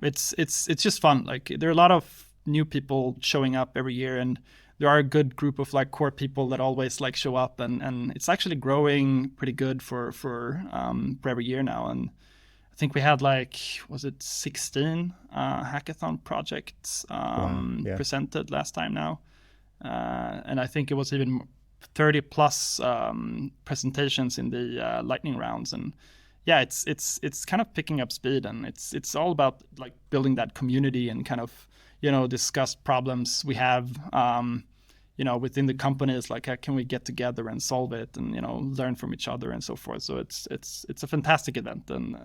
it's just fun. Like there are a lot of new people showing up every year, and there are a good group of like core people that always like show up, and it's actually growing pretty good for every year now. And I think we had 16 hackathon projects presented last time now, and I think it was even 30 plus presentations in the lightning rounds. And yeah, it's kind of picking up speed, and it's all about like building that community and kind of discuss problems we have within the companies, like how can we get together and solve it, and learn from each other and so forth. So it's a fantastic event, and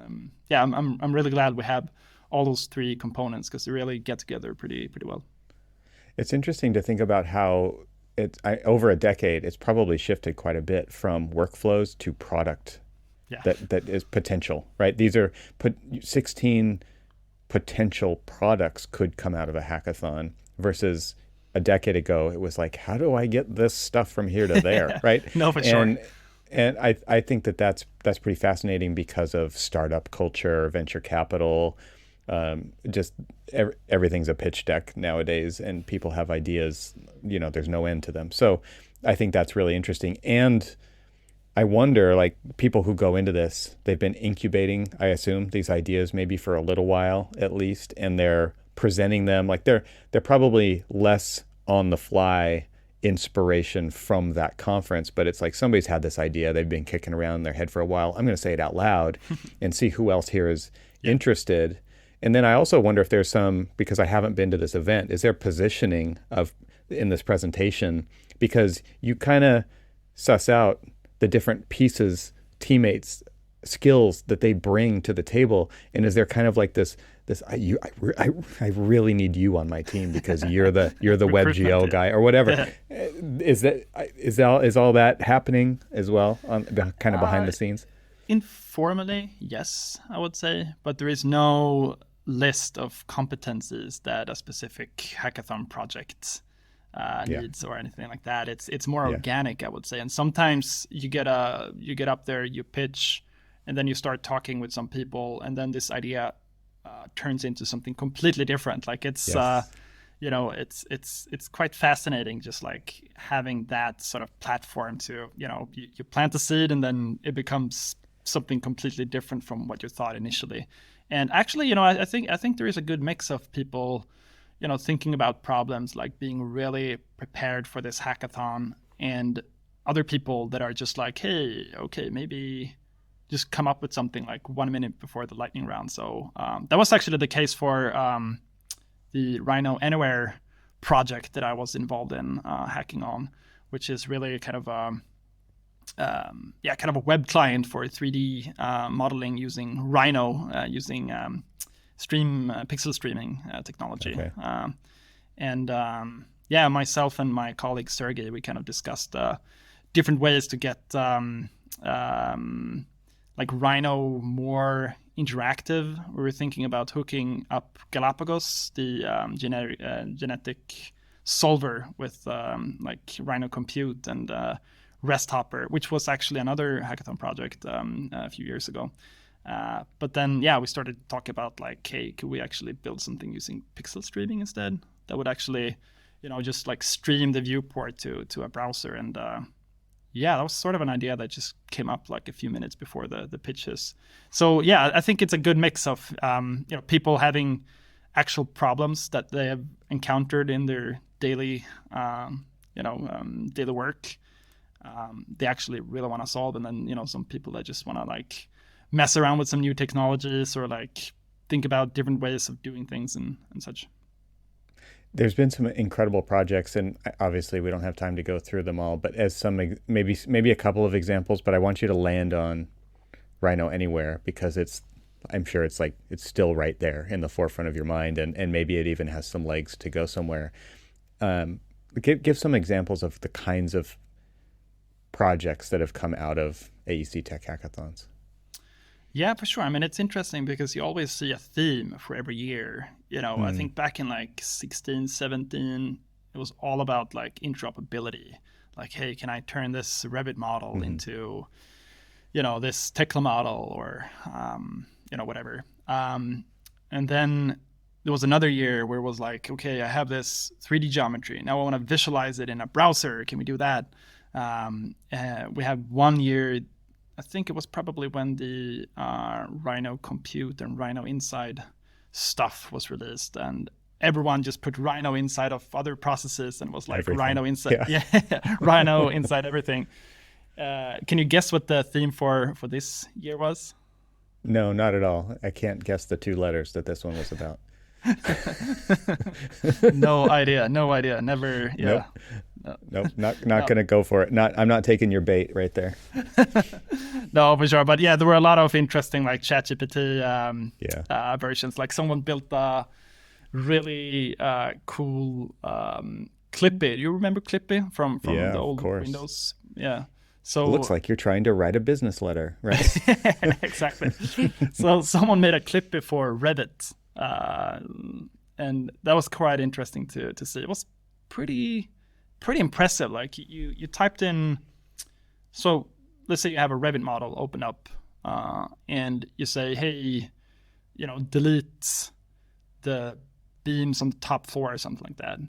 I'm really glad we have all those three components, because they really get together pretty well. It's interesting to think about how over a decade it's probably shifted quite a bit from workflows to product. Yeah. That is potential, right? These are 16 potential products could come out of a hackathon, versus a decade ago it was like, how do I get this stuff from here to there, right? No, for sure. And I think that's pretty fascinating because of startup culture, venture capital, just everything's a pitch deck nowadays, and people have ideas, there's no end to them. So I think that's really interesting. And I wonder, like, people who go into this, they've been incubating, I assume, these ideas maybe for a little while at least, and they're presenting them. Like they're probably less on the fly inspiration from that conference, but it's like somebody's had this idea, they've been kicking around in their head for a while. I'm going to say it out loud and see who else here is interested. And then I also wonder if there's because I haven't been to this event, is there positioning in this presentation? Because you kind of suss out the different pieces, teammates, skills that they bring to the table, and is there kind of like this I really need you on my team because you're the WebGL guy or whatever. Is all that happening as well kind of behind the scenes? Informally, yes, I would say, but there is no list of competencies that a specific hackathon project needs or anything like that. It's more organic, I would say. And sometimes you get up there, you pitch, and then you start talking with some people, and then this idea turns into something completely different. Like it's it's quite fascinating, just like having that sort of platform to you plant the seed, and then it becomes something completely different from what you thought initially. And actually, I think there is a good mix of people thinking about problems, like being really prepared for this hackathon, and other people that are just like, hey, okay, maybe just come up with something like 1 minute before the lightning round. So that was actually the case for the Rhino Anywhere project that I was involved in hacking on, which is really kind of a web client for 3D modeling using Rhino, using pixel streaming technology. Okay. Myself and my colleague Sergey, we kind of discussed different ways to get like Rhino more interactive. We were thinking about hooking up Galapagos, the genetic solver, with like Rhino Compute and REST Hopper, which was actually another hackathon project a few years ago. But then, we started to talk about like, hey, could we actually build something using pixel streaming instead? That would actually, just like stream the viewport to a browser. And that was sort of an idea that just came up like a few minutes before the pitches. So I think it's a good mix of people having actual problems that they have encountered in their daily daily work, they actually really want to solve, and then some people that just want to like mess around with some new technologies or like think about different ways of doing things and such. There's been some incredible projects, and obviously we don't have time to go through them all, but as maybe a couple of examples, but I want you to land on Rhino Anywhere, because I'm sure it's still right there in the forefront of your mind, and maybe it even has some legs to go somewhere. Give some examples of the kinds of projects that have come out of AEC Tech hackathons. Yeah, for sure. I mean, it's interesting because you always see a theme for every year. I think back in like 16, 17, it was all about like interoperability. Like, hey, can I turn this Revit model into, this Tekla model or, whatever. And then there was another year where it was like, okay, I have this 3D geometry. Now I want to visualize it in a browser. Can we do that? We had 1 year, I think it was probably when the Rhino Compute and Rhino Inside stuff was released, and everyone just put Rhino inside of other processes and was like everything. Rhino inside, Rhino inside everything. Can you guess what the theme for this year was? No, not at all. I can't guess the 2 letters that this one was about. No idea. Never. Yeah. Nope. Not going to go for it. I'm not taking your bait right there. No, for sure. But yeah, there were a lot of interesting like ChatGPT versions. Like someone built a really cool Clippy. You remember Clippy from the old Windows? Yeah. So it looks like you're trying to write a business letter, right? Exactly. So someone made a Clippy for Reddit. And that was quite interesting to see. It was pretty impressive. Like you typed in, so let's say you have a Revit model open up, and you say, hey, delete the beams on the top floor or something like that.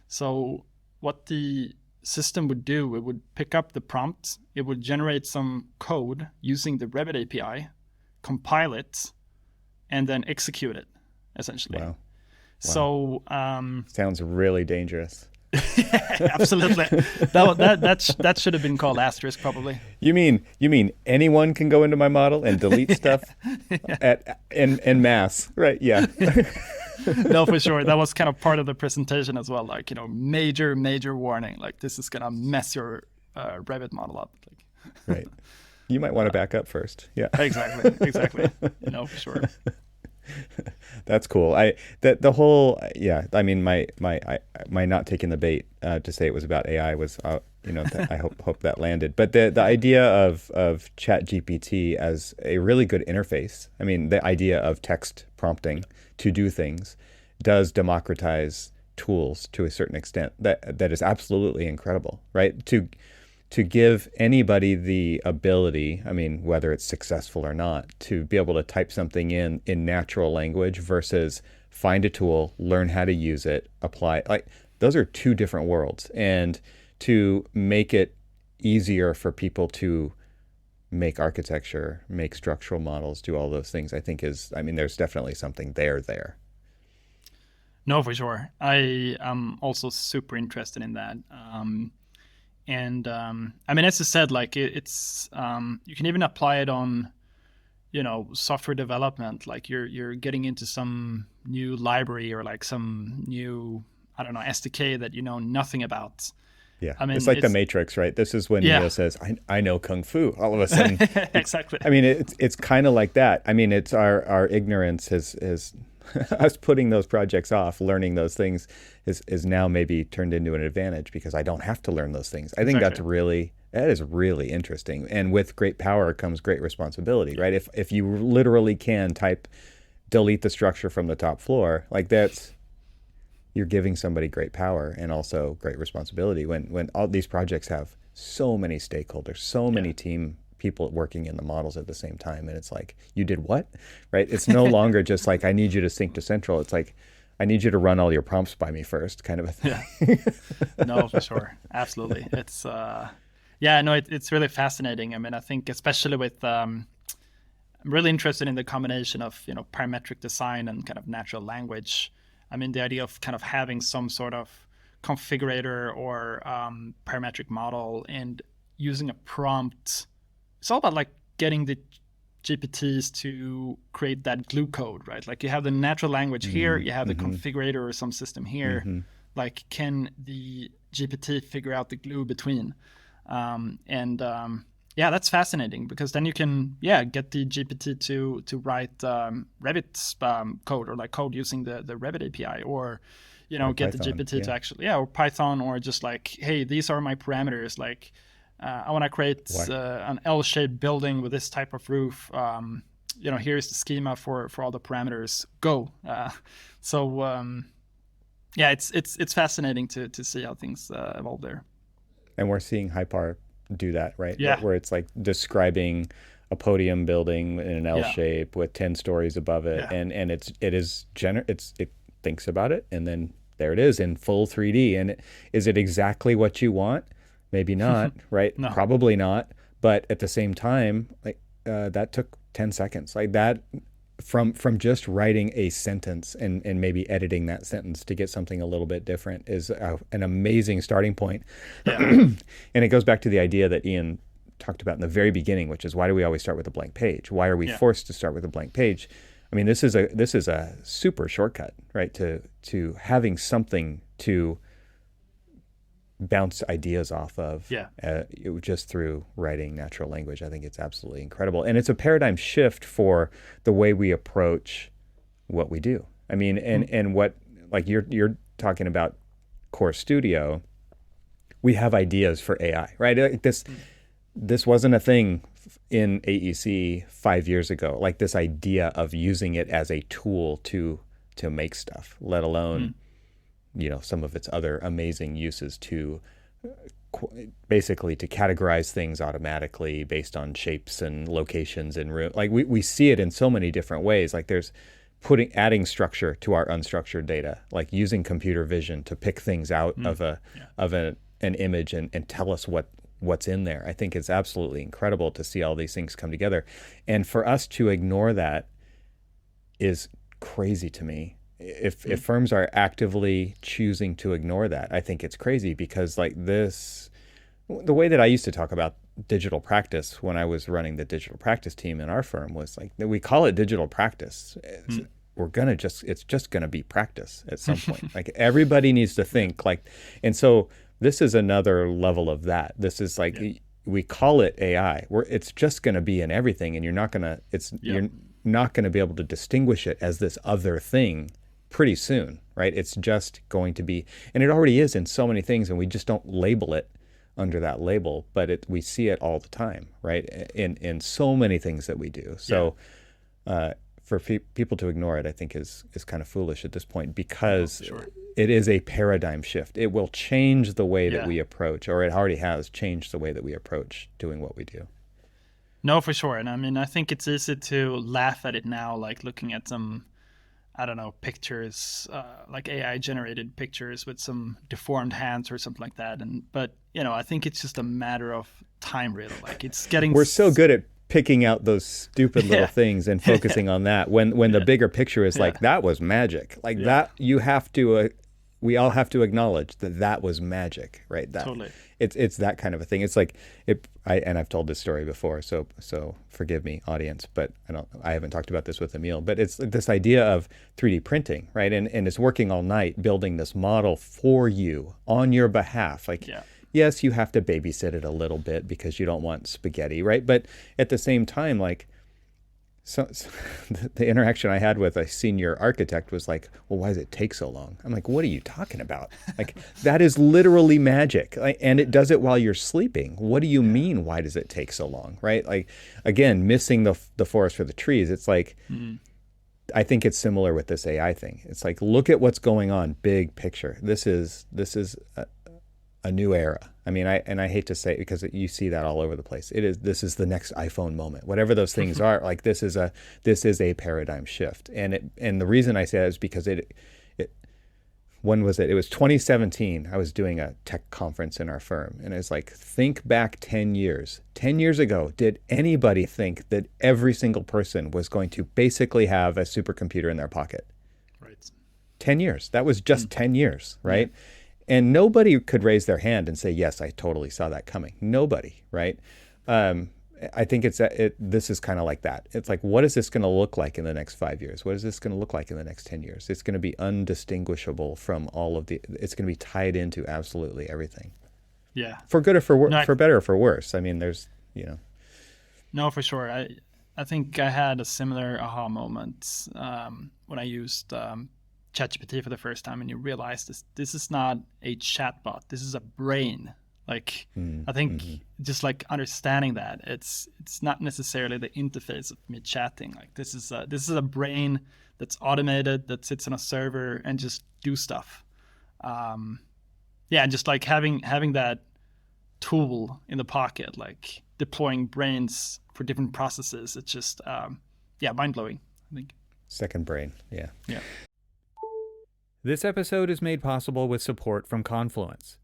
So what the system would do, it would pick up the prompt, it would generate some code using the Revit API, compile it, and then execute it, essentially. Wow. So sounds really dangerous. Absolutely. That should have been called asterisk, probably. You mean anyone can go into my model and delete stuff en masse, right? Yeah. No, for sure. That was kind of part of the presentation as well. Like, major warning. Like, this is gonna mess your Revit model up. Like, right. You might want to back up first. Yeah. Exactly. For sure. That's cool. I mean, my not taking the bait to say it was about AI was I hope that landed. But the idea of ChatGPT as a really good interface. I mean, the idea of text prompting to do things does democratize tools to a certain extent. That is absolutely incredible, right? To give anybody the ability, I mean, whether it's successful or not, to be able to type something in natural language versus find a tool, learn how to use it, apply it. Like, those are 2 different worlds. And to make it easier for people to make architecture, make structural models, do all those things, I think there's definitely something there. No, for sure. I am also super interested in that. And I mean, as I said, like it's you can even apply it on, software development. Like you're getting into some new library or like some new, I don't know, SDK that you know nothing about. Yeah, I mean, it's like the Matrix, right? This is when Neo says, I know Kung Fu, all of a sudden. Exactly. I mean, it's kind of like that. I mean, it's our ignorance has us putting those projects off, learning those things is now maybe turned into an advantage because I don't have to learn those things. I think that is really interesting. And with great power comes great responsibility, right? If you literally can delete the structure from the top floor, like you're giving somebody great power and also great responsibility when all these projects have so many stakeholders, so many team people working in the models at the same time. And it's like, you did what, right? It's no longer just like, I need you to sync to central. It's like, I need you to run all your prompts by me first, kind of a thing. Yeah. No, for sure. Absolutely. It's, it's really fascinating. I mean, I think especially with, I'm really interested in the combination of, parametric design and kind of natural language. I mean, the idea of kind of having some sort of configurator or parametric model and using a prompt. It's all about like getting the GPTs to create that glue code, right? Like you have the natural language here, you have the configurator or some system here. Like, can the GPT figure out the glue between? Yeah, that's fascinating, because then you can get the GPT to write Revit code, or like code using the Revit API, or get Python, the GPT to actually or Python, or just like, hey, these are my parameters. Like, I want to create an L-shaped building with this type of roof. Here's the schema for all the parameters. Go. It's fascinating to see how things evolve there. And we're seeing Hypar do that, right? Yeah. Where it's like describing a podium building in an L shape with 10 stories above it, and it thinks about it, and then there it is in full 3D. And is it exactly what you want? Maybe not, right? No. Probably not. But at the same time, like that took 10 seconds. Like that, from just writing a sentence and maybe editing that sentence to get something a little bit different is an amazing starting point. Yeah. And it goes back to the idea that Ian talked about in the very beginning, which is, why do we always start with a blank page? Why are we forced to start with a blank page? I mean, this is a super shortcut, right? To having something to bounce ideas off of, just through writing natural language. I think it's absolutely incredible, and it's a paradigm shift for the way we approach what we do. I mean, and what, like you're talking about Core Studio, we have ideas for AI, right? Like this wasn't a thing in AEC 5 years ago. Like this idea of using it as a tool to make stuff, let alone some of its other amazing uses to basically to categorize things automatically based on shapes and locations in room. Like we see it in so many different ways. Like there's adding structure to our unstructured data, like using computer vision to pick things out of an image and tell us what's in there. I think it's absolutely incredible to see all these things come together. And for us to ignore that is crazy to me. If firms are actively choosing to ignore that, I think it's crazy, because like this, the way that I used to talk about digital practice when I was running the digital practice team in our firm was like, we call it digital practice. It's just gonna be practice at some point. Like everybody needs to think like, and so this is another level of that. This is like, we call it AI, where it's just gonna be in everything, and you're not gonna be able to distinguish it as this other thing pretty soon, right? It's just going to be, and it already is in so many things, and we just don't label it under that label, but we see it all the time, right? In so many things that we do. So for people to ignore it, I think is kind of foolish at this point, because it is a paradigm shift. It will change the way that we approach, or it already has changed the way that we approach doing what we do. No, for sure. And I mean, I think it's easy to laugh at it now, like looking at some, I don't know, pictures, like AI generated pictures with some deformed hands or something like that. But I think it's just a matter of time, really. Like it's getting. We're so good at picking out those stupid little things and focusing on that, when the bigger picture is like, that was magic. Like that, you have to. We all have to acknowledge that was magic, right? Totally. It's that kind of a thing. It's like I've told this story before, so forgive me, audience, but I haven't talked about this with Emil, but it's this idea of 3D printing, right? And it's working all night building this model for you on your behalf. Like, yes, you have to babysit it a little bit because you don't want spaghetti, right? But at the same time, like, so the interaction I had with a senior architect was like, well, why does it take so long? I'm like, what are you talking about? Like, that is literally magic. And it does it while you're sleeping. What do you mean, why does it take so long, right? Like, again, missing the forest for the trees. It's like, I think it's similar with this AI thing. It's like, look at what's going on, big picture. This is a new era. I mean, I hate to say it because you see that all over the place. This is the next iPhone moment, whatever those things are. Like this is a paradigm shift, and the reason I say that is because when was it? It was 2017. I was doing a tech conference in our firm, and it's like, think back 10 years. 10 years ago, did anybody think that every single person was going to basically have a supercomputer in their pocket? Right. 10 years. That was just 10 years, right? And nobody could raise their hand and say, yes, I totally saw that coming. Nobody, right? I think this is kind of like that. It's like, what is this going to look like in the next 5 years? What is this going to look like in the next 10 years? It's going to be undistinguishable from it's going to be tied into absolutely everything. Yeah. For good or for better or for worse. I mean, No, for sure. I think I had a similar aha moment when I used ChatGPT for the first time, and you realize this is not a chatbot. This is a brain. Like, I think just like understanding that it's not necessarily the interface of me chatting. Like, this is a brain that's automated, that sits on a server and just do stuff. Just like having that tool in the pocket, like deploying brains for different processes. It's just mind blowing, I think. Second brain, yeah. Yeah. This episode is made possible with support from Confluence.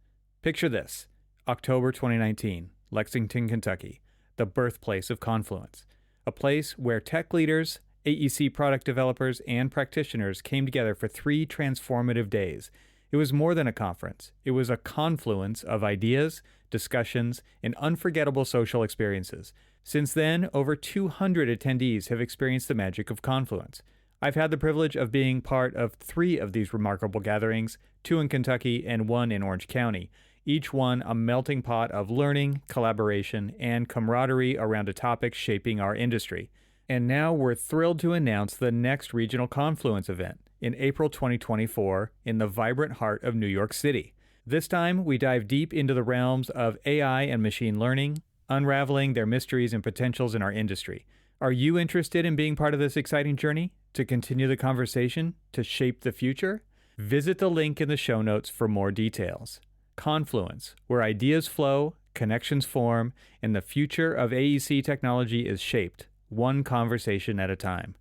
Picture this. October 2019, Lexington, Kentucky, the birthplace of Confluence, a place where tech leaders, AEC product developers, and practitioners came together for 3 transformative days. It was more than a conference. It was a confluence of ideas, discussions, and unforgettable social experiences. Since then, over 200 attendees have experienced the magic of Confluence. I've had the privilege of being part of 3 of these remarkable gatherings, 2 in Kentucky and 1 in Orange County. Each one a melting pot of learning, collaboration, and camaraderie around a topic shaping our industry. And now we're thrilled to announce the next regional Confluence event in April 2024 in the vibrant heart of New York City. This time, we dive deep into the realms of AI and machine learning, unraveling their mysteries and potentials in our industry. Are you interested in being part of this exciting journey? To continue the conversation? To shape the future? Visit the link in the show notes for more details. Confluence, where ideas flow, connections form, and the future of AEC technology is shaped, one conversation at a time.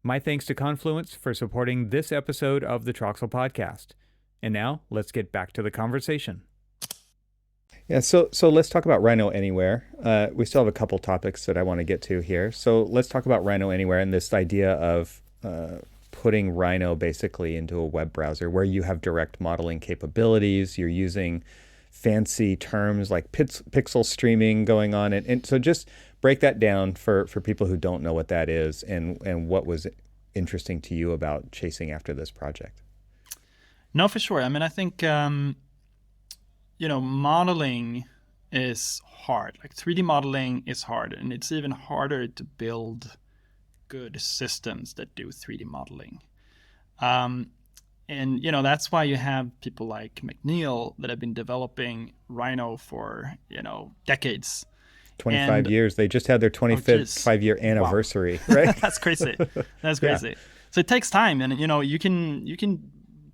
My thanks to Confluence for supporting this episode of the Troxel Podcast. And now, let's get back to the conversation. Yeah, so let's talk about Rhino Anywhere. We still have a couple topics that I want to get to here. So let's talk about Rhino Anywhere and this idea of putting Rhino basically into a web browser where you have direct modeling capabilities. You're using fancy terms like pixel streaming going on. And so just break that down for people who don't know what that is and what was interesting to you about chasing after this project. No, for sure. I mean, I think, modeling is hard. Like 3D modeling is hard, and it's even harder to build good systems that do 3D modeling. That's why you have people like McNeil that have been developing Rhino for, decades. 25 years. They just had their 25th 5-year anniversary, wow. Right? That's crazy. That's crazy. Yeah. So it takes time, and you can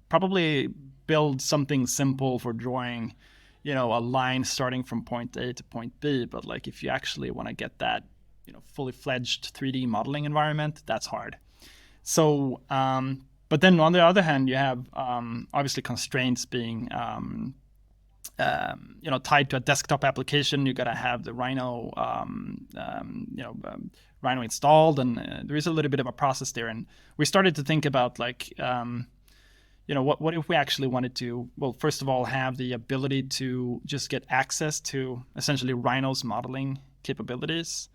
probably build something simple for drawing, a line starting from point A to point B. But like if you actually want to get that, fully fledged 3D modeling environment, that's hard. So, but then on the other hand, you have obviously constraints being, tied to a desktop application. You got to have the Rhino, Rhino installed, and there is a little bit of a process there. And we started to think about like, what if we actually wanted to, well, first of all, have the ability to just get access to essentially Rhino's modeling capabilities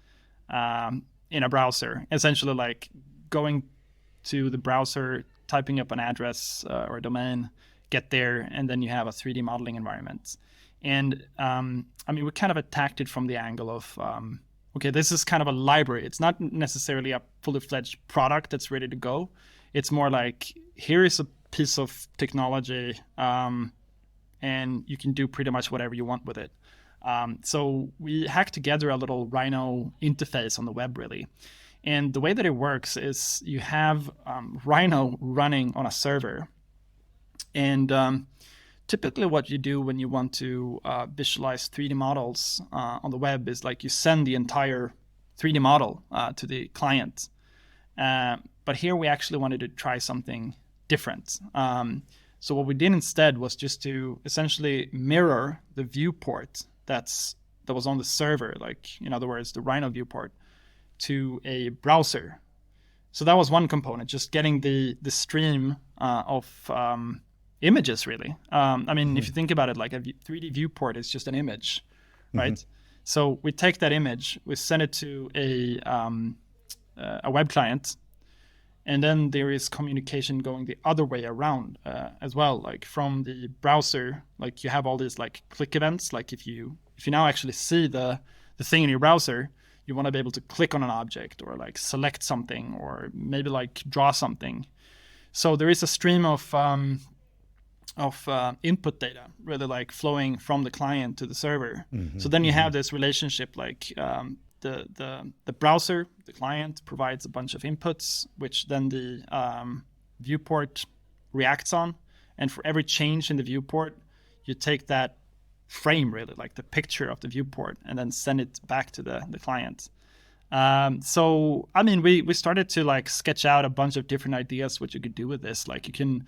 in a browser, essentially like going to the browser, typing up an address or a domain, get there, and then you have a 3D modeling environment. And we kind of attacked it from the angle of, this is kind of a library. It's not necessarily a fully fledged product that's ready to go. It's more like, here is a piece of technology, and you can do pretty much whatever you want with it. So we hacked together a little Rhino interface on the web, really. And the way that it works is you have Rhino running on a server. And typically what you do when you want to visualize 3D models on the web is like you send the entire 3D model to the client. But here we actually wanted to try something different. So what we did instead was just to essentially mirror the viewport that was on the server, like in other words, the Rhino viewport, to a browser. So that was one component, just getting the stream of images, really. I mean, if you think about it, like a 3D viewport is just an image, right? So we take that image, we send it to a web client, and then there is communication going the other way around as well. Like from the browser, like you have all these like click events. Like if you now actually see the thing in your browser, you want to be able to click on an object or like select something or maybe like draw something. So there is a stream of input data really like flowing from the client to the server. So then you have this relationship like the browser, the client provides a bunch of inputs, which then the viewport reacts on. And for every change in the viewport, you take that frame, really, like the picture of the viewport, and then send it back to the client. So, I mean, we started to like sketch out a bunch of different ideas what you could do with this. Like you can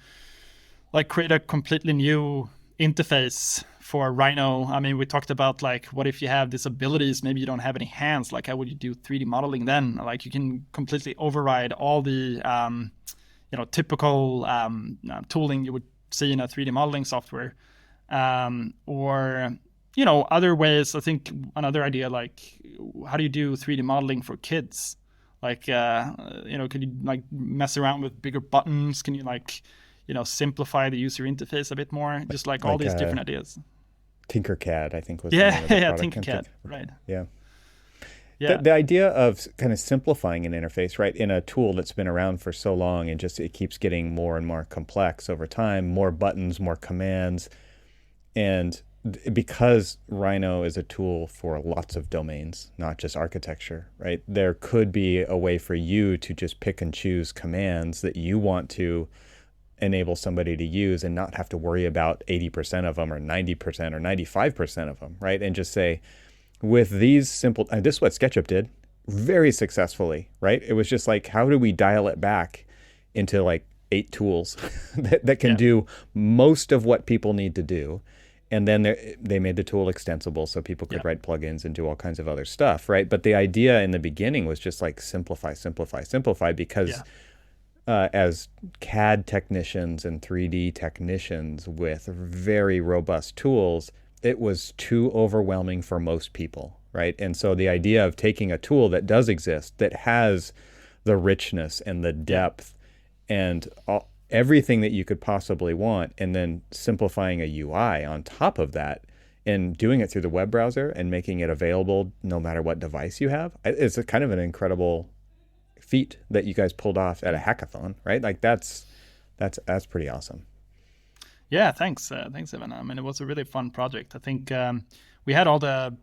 like create a completely new interface for Rhino. I mean, we talked about like, what if you have disabilities, maybe you don't have any hands, like how would you do 3D modeling then? Like you can completely override all the, typical tooling you would see in a 3D modeling software. Or, other ways. I think another idea, like how do you do 3D modeling for kids? Like, could you like mess around with bigger buttons? Can you like, simplify the user interface a bit more? Just like all these different ideas. Tinkercad, I think was Tinkercad, right? Yeah. The idea of kind of simplifying an interface, right, in a tool that's been around for so long and just it keeps getting more and more complex over time, more buttons, more commands, and because Rhino is a tool for lots of domains, not just architecture, right? There could be a way for you to just pick and choose commands that you want to enable somebody to use and not have to worry about 80% of them or 90% or 95% of them, right? And just say, with these simple, and this is what SketchUp did very successfully, right? It was just like, how do we dial it back into like 8 tools that can do most of what people need to do? And then they made the tool extensible so people could write plugins and do all kinds of other stuff, right? But the idea in the beginning was just like simplify, because as CAD technicians and 3D technicians with very robust tools, it was too overwhelming for most people, right? And so the idea of taking a tool that does exist, that has the richness and the depth and everything that you could possibly want, and then simplifying a UI on top of that and doing it through the web browser and making it available no matter what device you have, it's a kind of an incredible feat that you guys pulled off at a hackathon, right? Like that's pretty awesome. Yeah, thanks, Evan. I mean, it was a really fun project. I think we had all the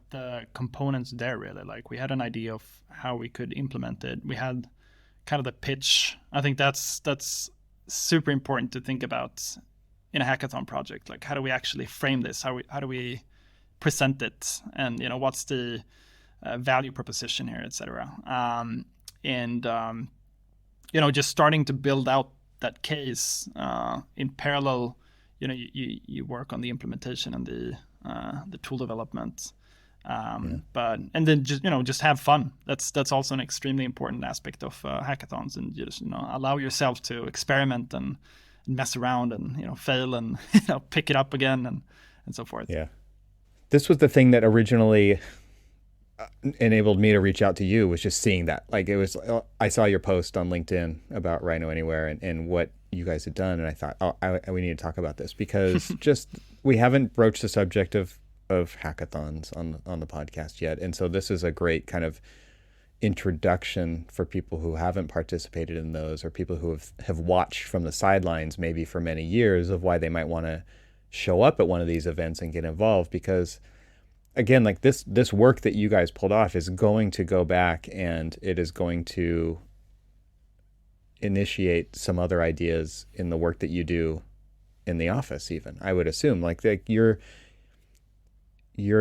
components there, really. Like we had an idea of how we could implement it. We had kind of the pitch. I think that's super important to think about in a hackathon project. Like, how do we actually frame this? How do we present it? And what's the value proposition here, etc. Just starting to build out that case in parallel. You work on the implementation and the tool development, and then just have fun. That's also an extremely important aspect of hackathons, and just allow yourself to experiment and mess around and fail and pick it up again and so forth. Yeah, this was the thing that originally enabled me to reach out to you, was just seeing that. Like it was, I saw your post on LinkedIn about Rhino Anywhere and what you guys had done, and I thought, we need to talk about this because we haven't broached the subject of hackathons on the podcast yet, and so this is a great kind of introduction for people who haven't participated in those, or people who have watched from the sidelines maybe for many years, of why they might want to show up at one of these events and get involved. Because again, like this work that you guys pulled off is going to go back, and it is going to initiate some other ideas in the work that you do in the office, even, I would assume. Like you're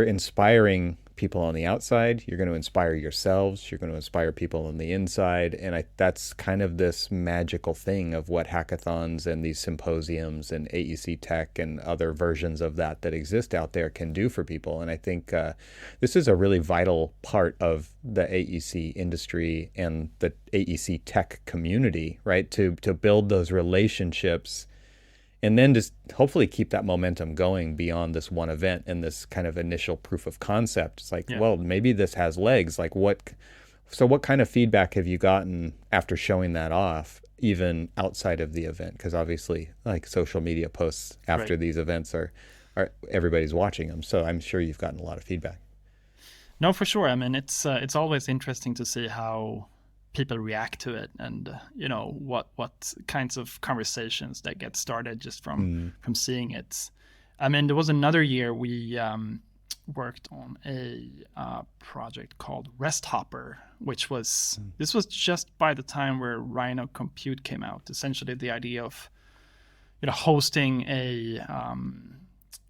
inspiring people on the outside, you're going to inspire yourselves, you're going to inspire people on the inside, and that's kind of this magical thing of what hackathons and these symposiums and AEC Tech and other versions of that exist out there can do for people. And I think this is a really vital part of the AEC industry and the AEC Tech community, right? To build those relationships and then just hopefully keep that momentum going beyond this one event and this kind of initial proof of concept. It's like, well, maybe this has legs. Like what kind of feedback have you gotten after showing that off, even outside of the event? Because obviously, like social media posts after these events are everybody's watching them. So I'm sure you've gotten a lot of feedback. No, for sure. I mean, it's always interesting to see how people react to it, and what kinds of conversations that get started just from seeing it. I mean, there was another year we worked on a project called REST Hopper, which was this was just by the time where Rhino Compute came out. Essentially, the idea of hosting a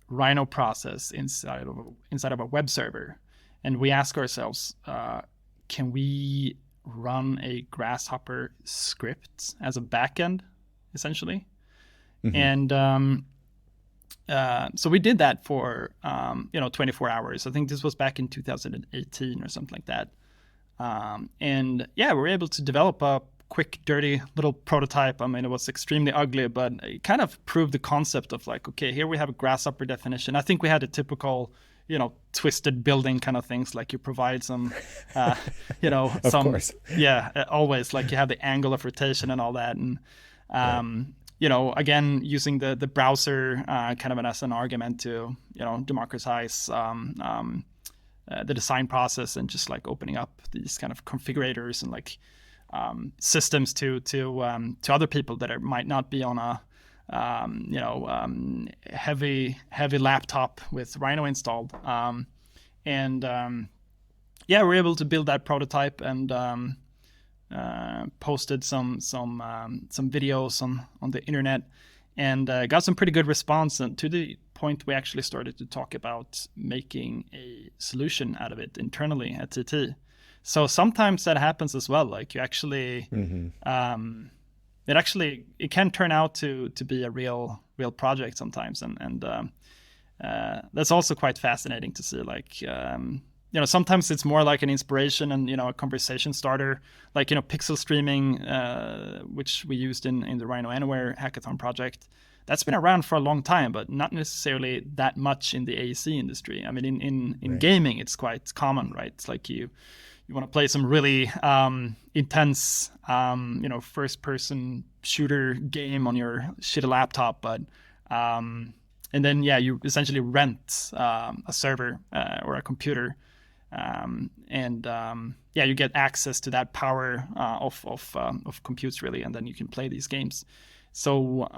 Rhino process inside of a web server, and we ask ourselves, can we run a Grasshopper script as a backend, essentially? And so we did that for 24 hours. I think this was back in 2018 or something like that. And we were able to develop a quick, dirty little prototype. I mean, it was extremely ugly, but it kind of proved the concept of like, okay, here we have a Grasshopper definition. I think we had a typical twisted building kind of things, like you provide some, of course. Always, like you have the angle of rotation and all that. And, again, using the browser kind of as an argument to, democratize the design process, and just like opening up these kind of configurators and like systems to other people that might not be on a heavy laptop with Rhino installed, we're able to build that prototype and posted some videos on the internet, and got some pretty good response, and to the point we actually started to talk about making a solution out of it internally at TT. So sometimes that happens as well. Like you actually it can turn out to be a real project sometimes, and that's also quite fascinating to see. Like sometimes it's more like an inspiration and a conversation starter, like pixel streaming, which we used in the Rhino Anywhere hackathon project. That's been around for a long time, but not necessarily that much in the AEC industry. I mean, in gaming, it's quite common, right? It's like you want to play some really intense, first-person shooter game on your shitty laptop, but and then you essentially rent a server or a computer, you get access to that power of computes really, and then you can play these games. So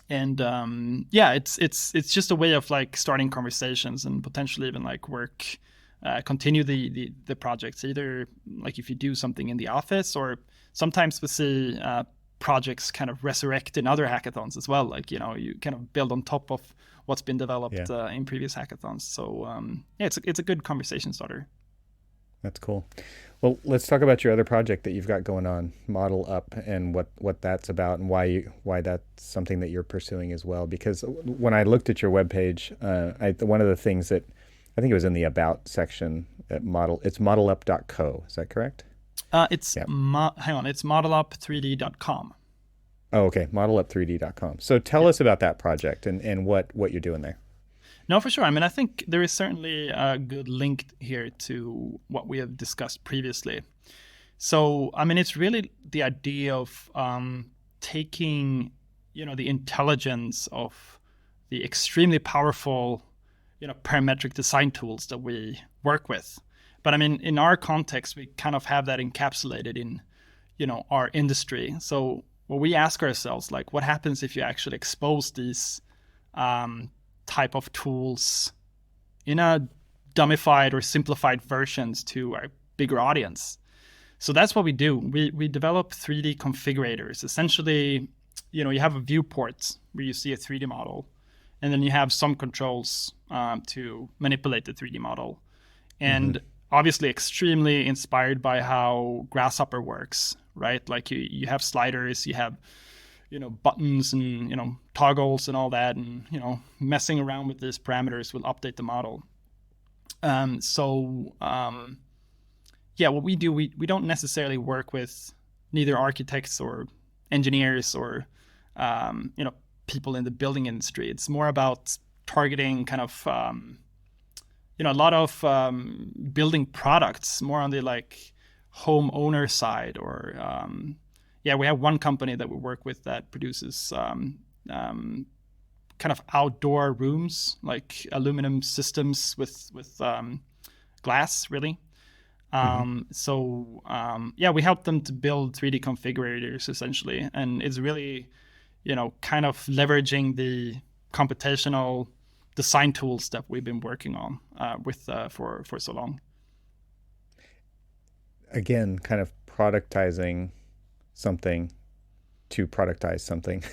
it's just a way of like starting conversations and potentially even like continue the projects, either like if you do something in the office, or sometimes we see projects kind of resurrect in other hackathons as well. Like, you kind of build on top of what's been developed in previous hackathons. So it's a good conversation starter. That's cool. Well, let's talk about your other project that you've got going on, Modelup, and what that's about, and why that's something that you're pursuing as well. Because when I looked at your webpage, one of the things that I think it was in the About section at it's modelup.co. Is that correct? It's modelup3d.com. Oh, okay. Modelup3d.com. So tell us about that project and what you're doing there. No, for sure. I mean, I think there is certainly a good link here to what we have discussed previously. So, I mean, it's really the idea of taking, the intelligence of the extremely powerful parametric design tools that we work with. But I mean, in our context, we kind of have that encapsulated in, our industry. So what we ask ourselves, like, what happens if you actually expose these type of tools in a dummified or simplified versions to a bigger audience? So that's what we do. We develop 3D configurators. Essentially, you have a viewport where you see a 3D model, and then you have some controls to manipulate the 3D model. And obviously extremely inspired by how Grasshopper works, right? Like you have sliders, you have, buttons and, toggles and all that. And, messing around with these parameters will update the model. What we do, we don't necessarily work with neither architects or engineers or, people in the building industry. It's more about targeting kind of a lot of building products, more on the like homeowner side, or we have one company that we work with that produces kind of outdoor rooms, like aluminum systems with glass, really. We help them to build 3D configurators essentially, and it's really, kind of leveraging the computational design tools that we've been working on for so long. Again, kind of productizing something to productize something,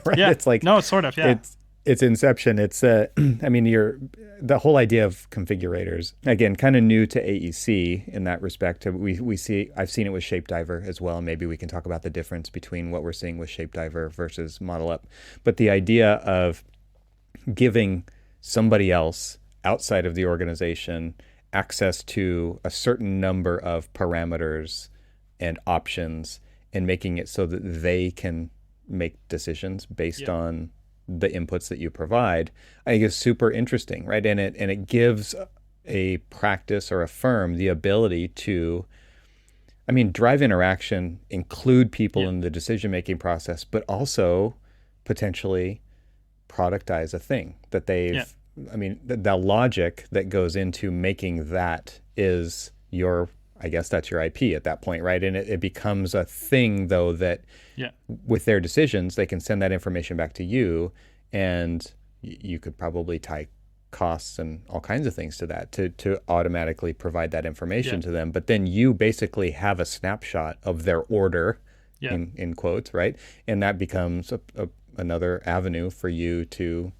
right? Yeah. It's like, no, sort of, yeah. It's inception. It's the whole idea of configurators, again, kind of new to AEC in that respect. I've seen it with Shapediver as well. Maybe we can talk about the difference between what we're seeing with Shapediver versus Modelup. But the idea of giving somebody else outside of the organization access to a certain number of parameters and options, and making it so that they can make decisions based on the inputs that you provide, I think is super interesting, right? And it gives a practice or a firm the ability to, drive interaction, include people in the decision-making process, but also potentially productize a thing that they've, the logic that goes into making that is that's your IP at that point, right? And it becomes a thing, though, that with their decisions, they can send that information back to you, and you could probably tie costs and all kinds of things to that to automatically provide that information to them. But then you basically have a snapshot of their order, in quotes, right? And that becomes another avenue for you to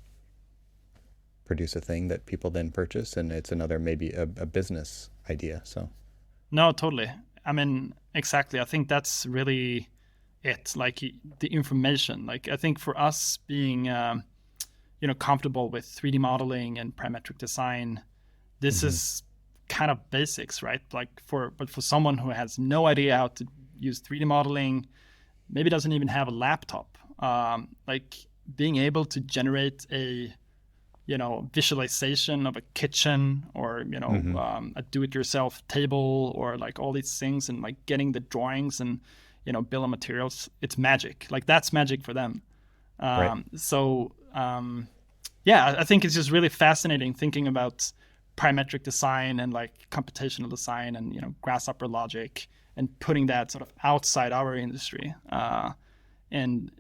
produce a thing that people then purchase, and it's another maybe a business idea. So. No, totally. Exactly. I think that's really it. Like the information. Like I think for us being, comfortable with 3D modeling and parametric design, this is kind of basics, right? But for someone who has no idea how to use 3D modeling, maybe doesn't even have a laptop, like being able to generate a visualization of a kitchen, or a do-it-yourself table, or like all these things, and like getting the drawings and bill of materials, it's magic. Like that's magic for them. Right. I think it's just really fascinating thinking about parametric design and like computational design and grasshopper logic, and putting that sort of outside our industry, and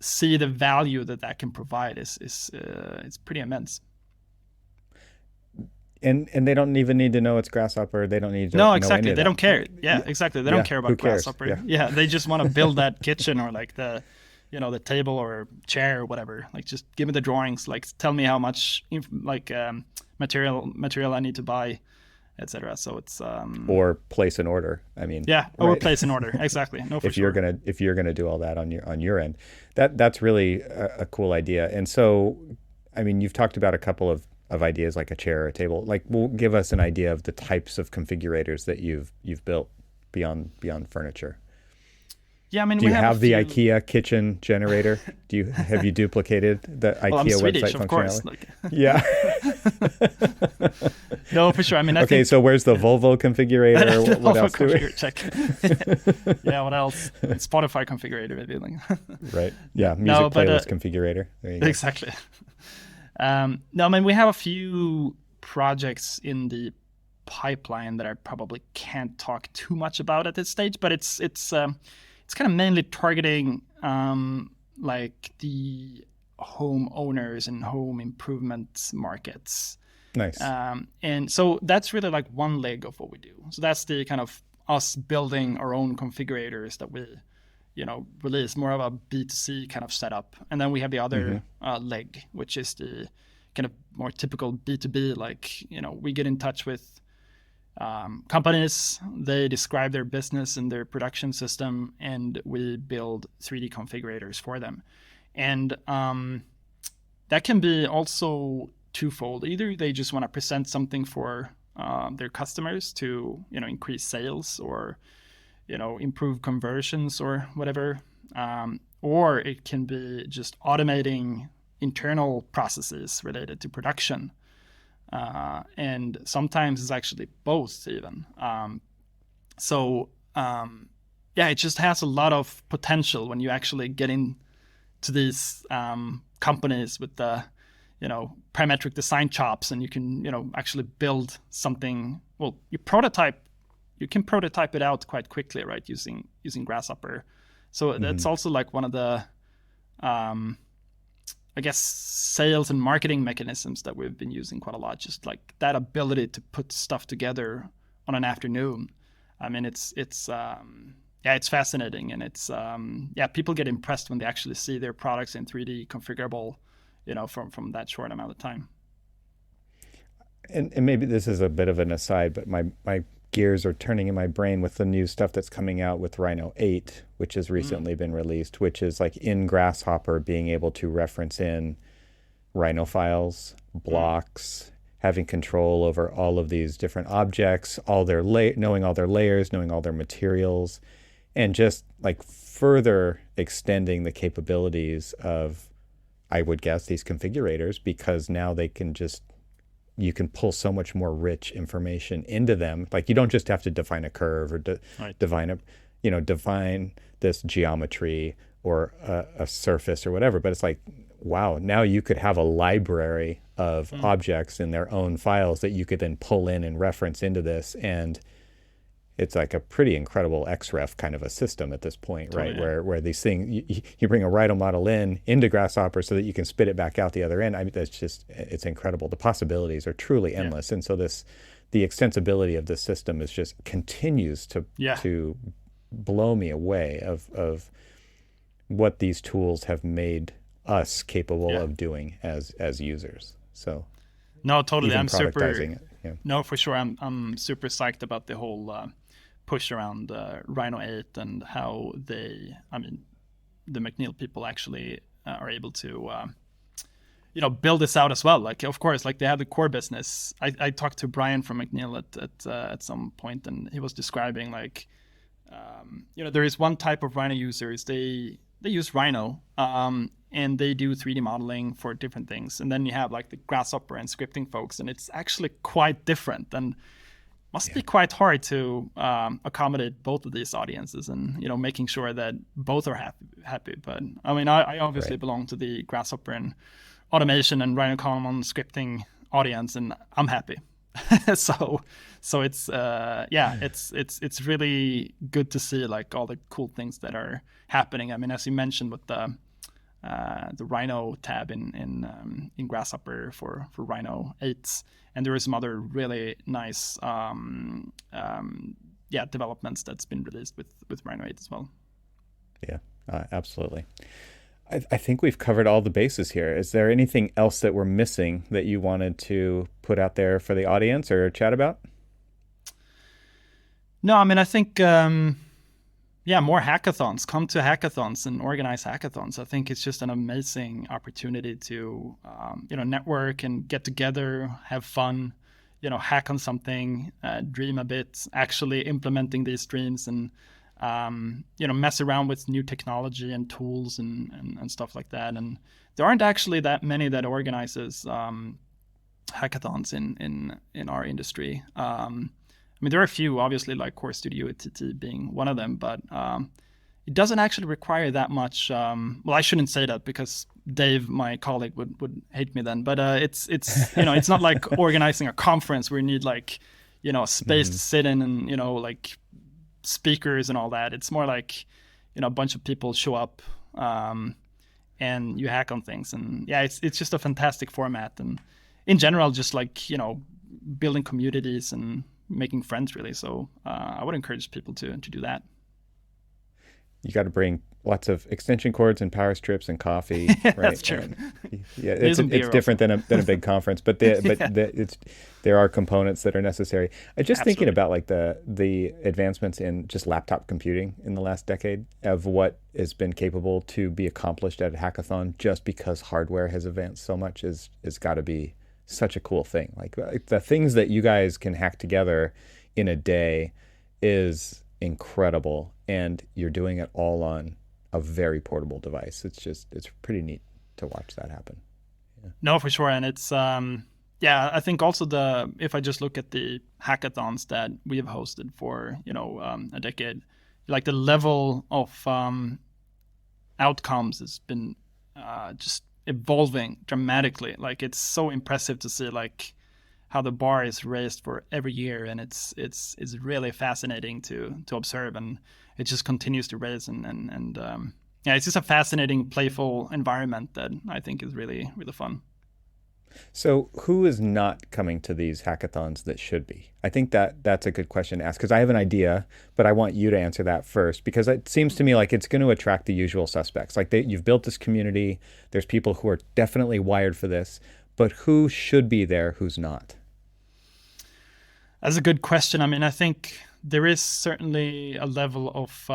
see the value that can provide is it's pretty immense. And they don't even need to know it's Grasshopper. They don't need to know exactly. They don't care. Yeah, exactly. They don't care about Grasshopper. Yeah, they just want to build that kitchen, or like the table or chair or whatever. Like just give me the drawings. Like tell me how much material I need to buy, etc. So it's or place an order. Or place an order. Exactly. No, for sure. If you're gonna do all that on your end, that's really a cool idea. And so, you've talked about a couple of ideas, like a chair or a table. Like, give us an idea of the types of configurators that you've built beyond furniture. Yeah, do you have the IKEA kitchen generator? Have you duplicated the IKEA Swedish, website of functionality? Course. Yeah. No, for sure. I think... so where's the Volvo configurator? What else do we? Check. Yeah, what else? Spotify configurator, maybe. Right. Yeah, music playlist configurator. There you go. Exactly. We have a few projects in the pipeline that I probably can't talk too much about at this stage, but it's kind of mainly targeting like the home owners and home improvement markets. Nice. And so that's really like one leg of what we do. So that's the kind of us building our own configurators that we, release, more of a B2C kind of setup. And then we have the other leg, which is the kind of more typical B2B, like, we get in touch with companies, they describe their business and their production system, and we build 3D configurators for them. And that can be also twofold. Either they just want to present something for their customers to, increase sales or, improve conversions or whatever. or it can be just automating internal processes related to production. And sometimes it's actually both even. It just has a lot of potential when you actually get into these companies with the, parametric design chops, and you can, actually build something. Well, you can prototype it out quite quickly, right? Using Grasshopper. So that's also like one of the, I guess, sales and marketing mechanisms that we've been using quite a lot. Just like that ability to put stuff together on an afternoon. I mean, it's fascinating, and it's people get impressed when they actually see their products in 3D configurable, from that short amount of time. And maybe this is a bit of an aside, but my gears are turning in my brain with the new stuff that's coming out with Rhino 8, which has recently been released, which is like in Grasshopper being able to reference in Rhino files, blocks, having control over all of these different objects, knowing all their layers, knowing all their materials, and just like further extending the capabilities of, I would guess, these configurators, because now you can pull so much more rich information into them. Like you don't just have to define a curve or define this geometry or a surface or whatever, but it's like, wow, now you could have a library of objects in their own files that you could then pull in and reference into this. And it's like a pretty incredible XREF kind of a system at this point, right? Where these things, you bring a Rhino model into Grasshopper so that you can spit it back out the other end. I mean, it's incredible. The possibilities are truly endless. And so the extensibility of this system is just continues to blow me away of what these tools have made us capable of doing as users. So no, totally. I'm productizing it. No, for sure. I'm super psyched about the whole push around Rhino 8 and how the McNeil people actually are able to build this out as well. Like, of course, like they have the core business. I talked to Brian from McNeil at some point, and he was describing like there is one type of Rhino users. They use Rhino and they do 3D modeling for different things, and then you have like the Grasshopper and scripting folks, and it's actually quite different and must be quite hard to accommodate both of these audiences, and making sure that both are happy. But I mean, I obviously belong to the Grasshopper and automation and Rhino Common scripting audience, and I'm happy. so it's it's really good to see like all the cool things that are happening. I mean, as you mentioned with the Rhino tab in Grasshopper for Rhino 8, and there is some other really nice developments that's been released with Rhino 8 as well. Yeah, absolutely. I think we've covered all the bases here. Is there anything else that we're missing that you wanted to put out there for the audience or chat about? No, I mean, I think, more hackathons. Come to hackathons and organize hackathons. I think it's just an amazing opportunity to, network and get together, have fun, hack on something, dream a bit, actually implementing these dreams, and mess around with new technology and tools and stuff like that. And there aren't actually that many that organizes hackathons in our industry. I mean, there are a few, obviously, like Core Studio TT being one of them, but it doesn't actually require that much. Well, I shouldn't say that because Dave, my colleague, would hate me then. But it's it's not like organizing a conference where you need like a space to sit in and like speakers and all that. It's more like a bunch of people show up and you hack on things, and it's just a fantastic format, and in general just like building communities and making friends, really. So I would encourage people to do that. You got to bring lots of extension cords and power strips and coffee, right? That's true. It's different than a big conference, but there are components that are necessary. I just thinking about like the advancements in just laptop computing in the last decade of what has been capable to be accomplished at a hackathon just because hardware has advanced so much is got to be such a cool thing. Like the things that you guys can hack together in a day is incredible, and you're doing it all on a very portable device. It's pretty neat to watch that happen. No, for sure. And it's, I think also if I just look at the hackathons that we have hosted for, a decade, like the level of outcomes has been just evolving dramatically. Like it's so impressive to see like how the bar is raised for every year, and it's really fascinating to observe, and it just continues to raise, and it's just a fascinating, playful environment that I think is really, really fun. So who is not coming to these hackathons that should be? I think that's a good question to ask, because I have an idea, but I want you to answer that first, because it seems to me like it's going to attract the usual suspects. Like you've built this community, there's people who are definitely wired for this, but who should be there, who's not? That's a good question. I mean, I think there is certainly a level of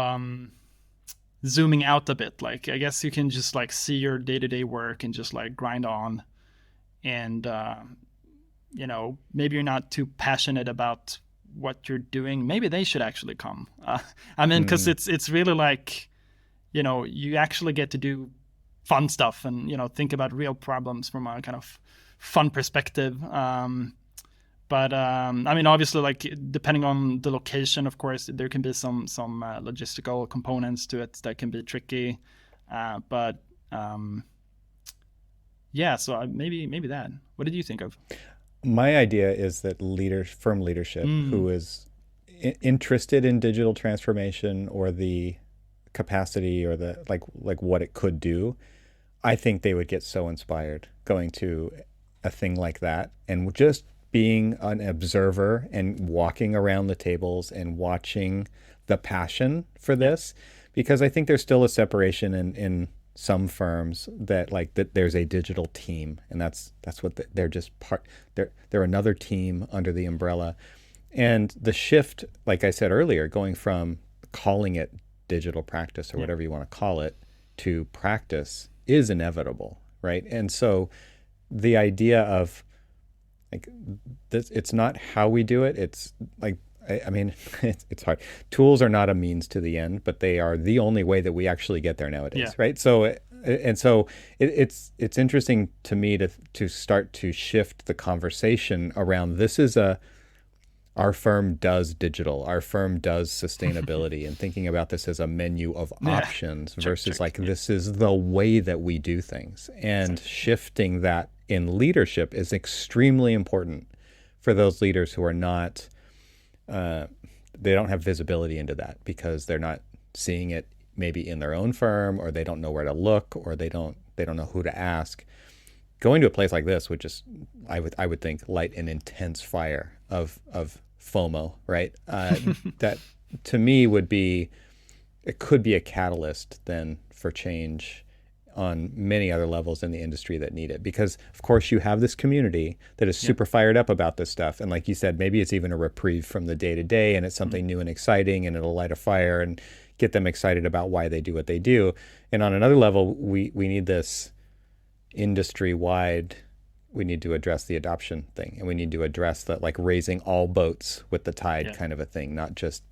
zooming out a bit. Like, I guess you can just like see your day-to-day work and just like grind on. And, maybe you're not too passionate about what you're doing. Maybe they should actually come. Because it's really like, you actually get to do fun stuff and, think about real problems from a kind of fun perspective. But obviously, like depending on the location, of course, there can be some logistical components to it that can be tricky. So maybe that. What did you think of? My idea is that firm leadership who is interested in digital transformation or the capacity or the like what it could do, I think they would get so inspired going to a thing like that, and just being an observer and walking around the tables and watching the passion for this, because I think there's still a separation in some firms that there's a digital team, and that's what they're just part. They're another team under the umbrella, and the shift, like I said earlier, going from calling it digital practice or whatever you want to call it to practice is inevitable, right? And so the idea of like this, it's not how we do it. It's like, it's hard. Tools are not a means to the end, but they are the only way that we actually get there nowadays, right? So, it's interesting to me to start to shift the conversation around this is our firm does digital, our firm does sustainability, and thinking about this as a menu of options versus this is the way that we do things, and shifting that in leadership is extremely important for those leaders who are not, they don't have visibility into that because they're not seeing it maybe in their own firm, or they don't know where to look, or they don't know who to ask. Going to a place like this would just, I would think, light an intense fire of FOMO, right? That to me it could be a catalyst then for change on many other levels in the industry that need it, because of course you have this community that is super fired up about this stuff, and like you said, maybe it's even a reprieve from the day-to-day, and it's something new and exciting, and it'll light a fire and get them excited about why they do what they do. And on another level, we need this industry-wide, we need to address the adoption thing, and we need to address that, like raising all boats with the tide kind of a thing, not just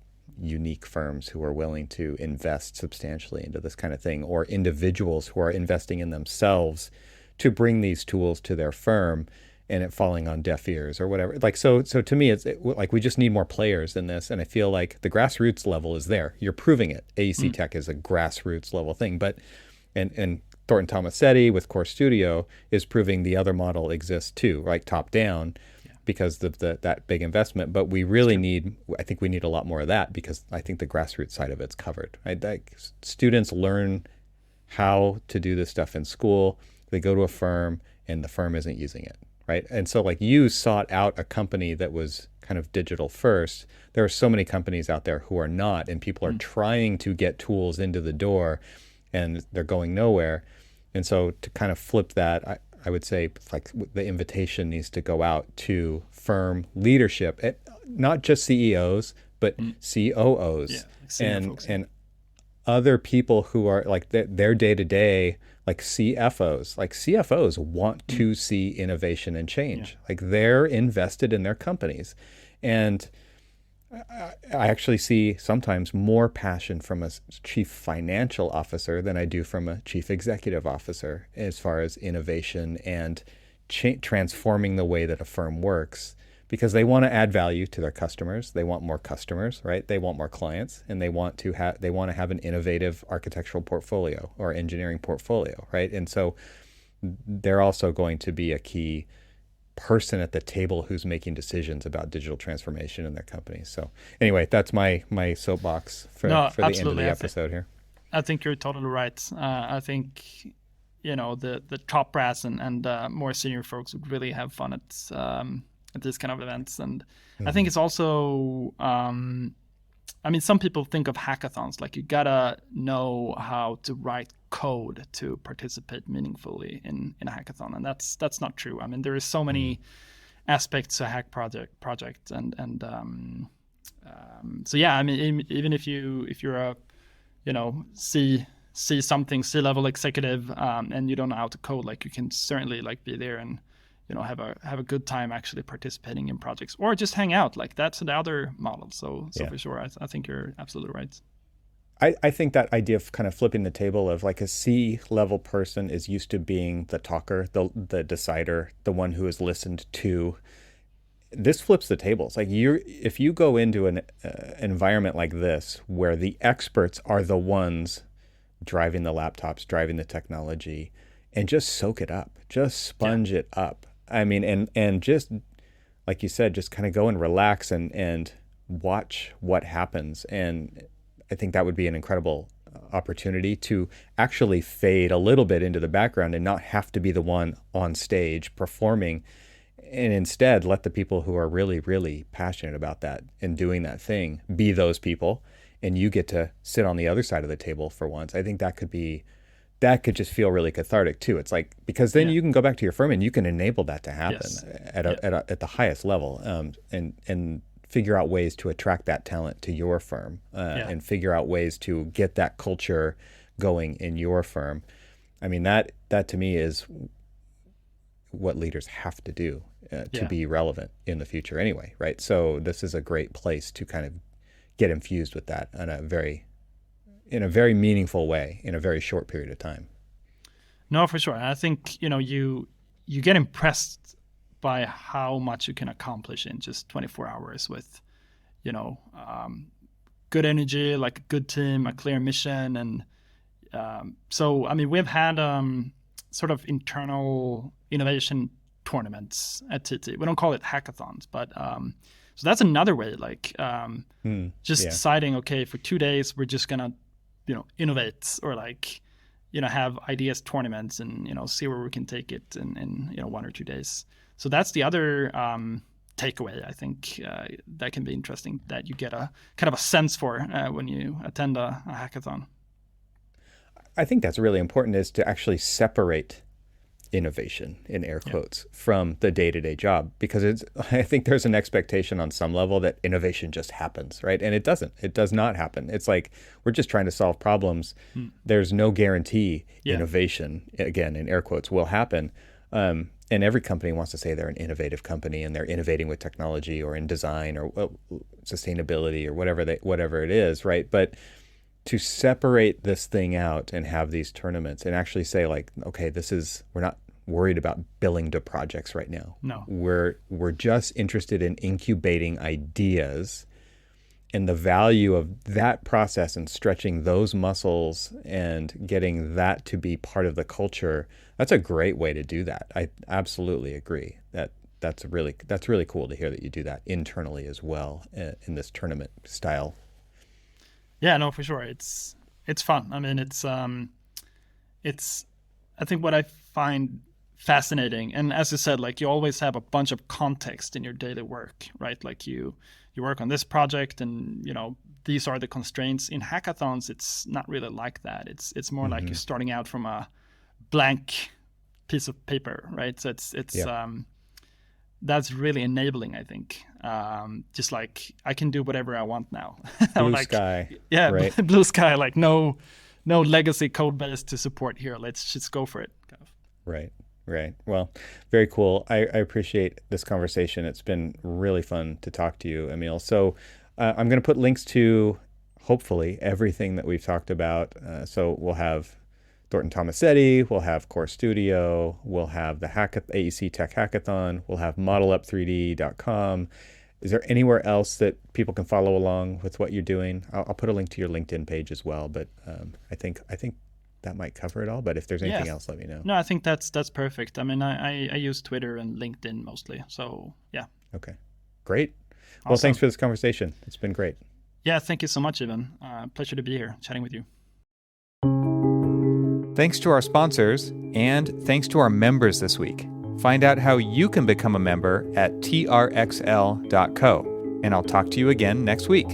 unique firms who are willing to invest substantially into this kind of thing, or individuals who are investing in themselves to bring these tools to their firm, and it falling on deaf ears or whatever. Like, so to me, it's like we just need more players in this. And I feel like the grassroots level is there. You're proving it. AEC Tech is a grassroots level thing, but, and Thornton Tomasetti with Core Studio is proving the other model exists too, right? Top down, because of that big investment. But we really I think we need a lot more of that, because I think the grassroots side of it's covered. Right? Like, students learn how to do this stuff in school. They go to a firm and the firm isn't using it, right? And so like you sought out a company that was kind of digital first. There are so many companies out there who are not, and people are trying to get tools into the door and they're going nowhere. And so to kind of flip that, I would say like the invitation needs to go out to firm leadership, not just CEOs, but COOs and other people who are like their day-to-day, like CFOs. Like CFOs want to see innovation and change. Like they're invested in their companies. And I actually see sometimes more passion from a chief financial officer than I do from a chief executive officer as far as innovation and transforming the way that a firm works, because they want to add value to their customers. They want more customers, right? They want more clients, and they want to have an innovative architectural portfolio or engineering portfolio, right? And so they're also going to be a key person at the table who's making decisions about digital transformation in their company. So anyway, that's my soapbox for the end of the episode here. I think you're totally right. I think, the top brass and more senior folks would really have fun at these kind of events. And I think it's also, some people think of hackathons, like you gotta know how to write code to participate meaningfully in a hackathon, and that's not true. I mean, there is so many aspects to a hack project, and so yeah. I mean, even if you're a C-level executive and you don't know how to code, like you can certainly like be there and have a good time actually participating in projects, or just hang out. Like that's the other model. So for sure, I think you're absolutely right. I think that idea of kind of flipping the table of like a C-level person is used to being the talker, the decider, the one who is listened to. This flips the tables. Like if you go into an environment like this where the experts are the ones driving the laptops, driving the technology, and just soak it up, just sponge it up. I mean, and just like you said, just kind of go and relax and watch what happens. And I think that would be an incredible opportunity to actually fade a little bit into the background and not have to be the one on stage performing, and instead let the people who are really, really passionate about that and doing that thing be those people, and you get to sit on the other side of the table for once. I think that could just feel really cathartic too. It's like, because then you can go back to your firm and you can enable that to happen at the highest level, and figure out ways to attract that talent to your firm, and figure out ways to get that culture going in your firm. I mean, that to me is what leaders have to do to be relevant in the future anyway, right? So this is a great place to kind of get infused with that in a very meaningful way in a very short period of time. No, for sure. I think, you get impressed by how much you can accomplish in just 24 hours with, good energy, like a good team, a clear mission. And so, I mean, we've had sort of internal innovation tournaments at TT. We don't call it hackathons, but so that's another way, like deciding, okay, for 2 days, we're just going to, innovate, or like, have ideas tournaments and, see where we can take it in 1 or 2 days. So that's the other takeaway, I think, that can be interesting, that you get a kind of a sense for when you attend a hackathon. I think that's really important, is to actually separate innovation, in air quotes, from the day-to-day job, because I think there's an expectation on some level that innovation just happens, right? And it does not happen. It's like, we're just trying to solve problems. There's no guarantee innovation, again, in air quotes, will happen. And every company wants to say they're an innovative company and they're innovating with technology or in design or sustainability or whatever it is, right? But to separate this thing out and have these tournaments and actually say, like, okay, we're not worried about billing to projects right now. No. We're just interested in incubating ideas, and the value of that process and stretching those muscles and getting that to be part of the culture. That's a great way to do that. I absolutely agree. That's really cool to hear that you do that internally as well in this tournament style. Yeah, no, for sure. It's fun. I mean, it's I think what I find fascinating, and as you said, like, you always have a bunch of context in your daily work, right? Like you work on this project, and these are the constraints. In hackathons, it's not really like that. It's more like you're starting out from a blank piece of paper, right? So it's that's really enabling, I think. Just like, I can do whatever I want now. Blue sky. Yeah, right? Blue sky. Like no legacy code base to support here. Let's just go for it. Kind of. Right. Well, very cool. I appreciate this conversation. It's been really fun to talk to you, Emil. So I'm going to put links to hopefully everything that we've talked about. So we'll have Thornton Tomasetti, we'll have Core Studio, we'll have the AEC Tech Hackathon, we'll have modelup3d.com. Is there anywhere else that people can follow along with what you're doing? I'll put a link to your LinkedIn page as well, but I think that might cover it all. But if there's anything else, let me know. No, I think that's perfect. I mean, I use Twitter and LinkedIn mostly. So yeah. Okay, great. Well, Awesome. thanks for this conversation. It's been great. Yeah, thank you so much, Ivan. Pleasure to be here chatting with you. Thanks to our sponsors, and thanks to our members this week. Find out how you can become a member at trxl.co, and I'll talk to you again next week.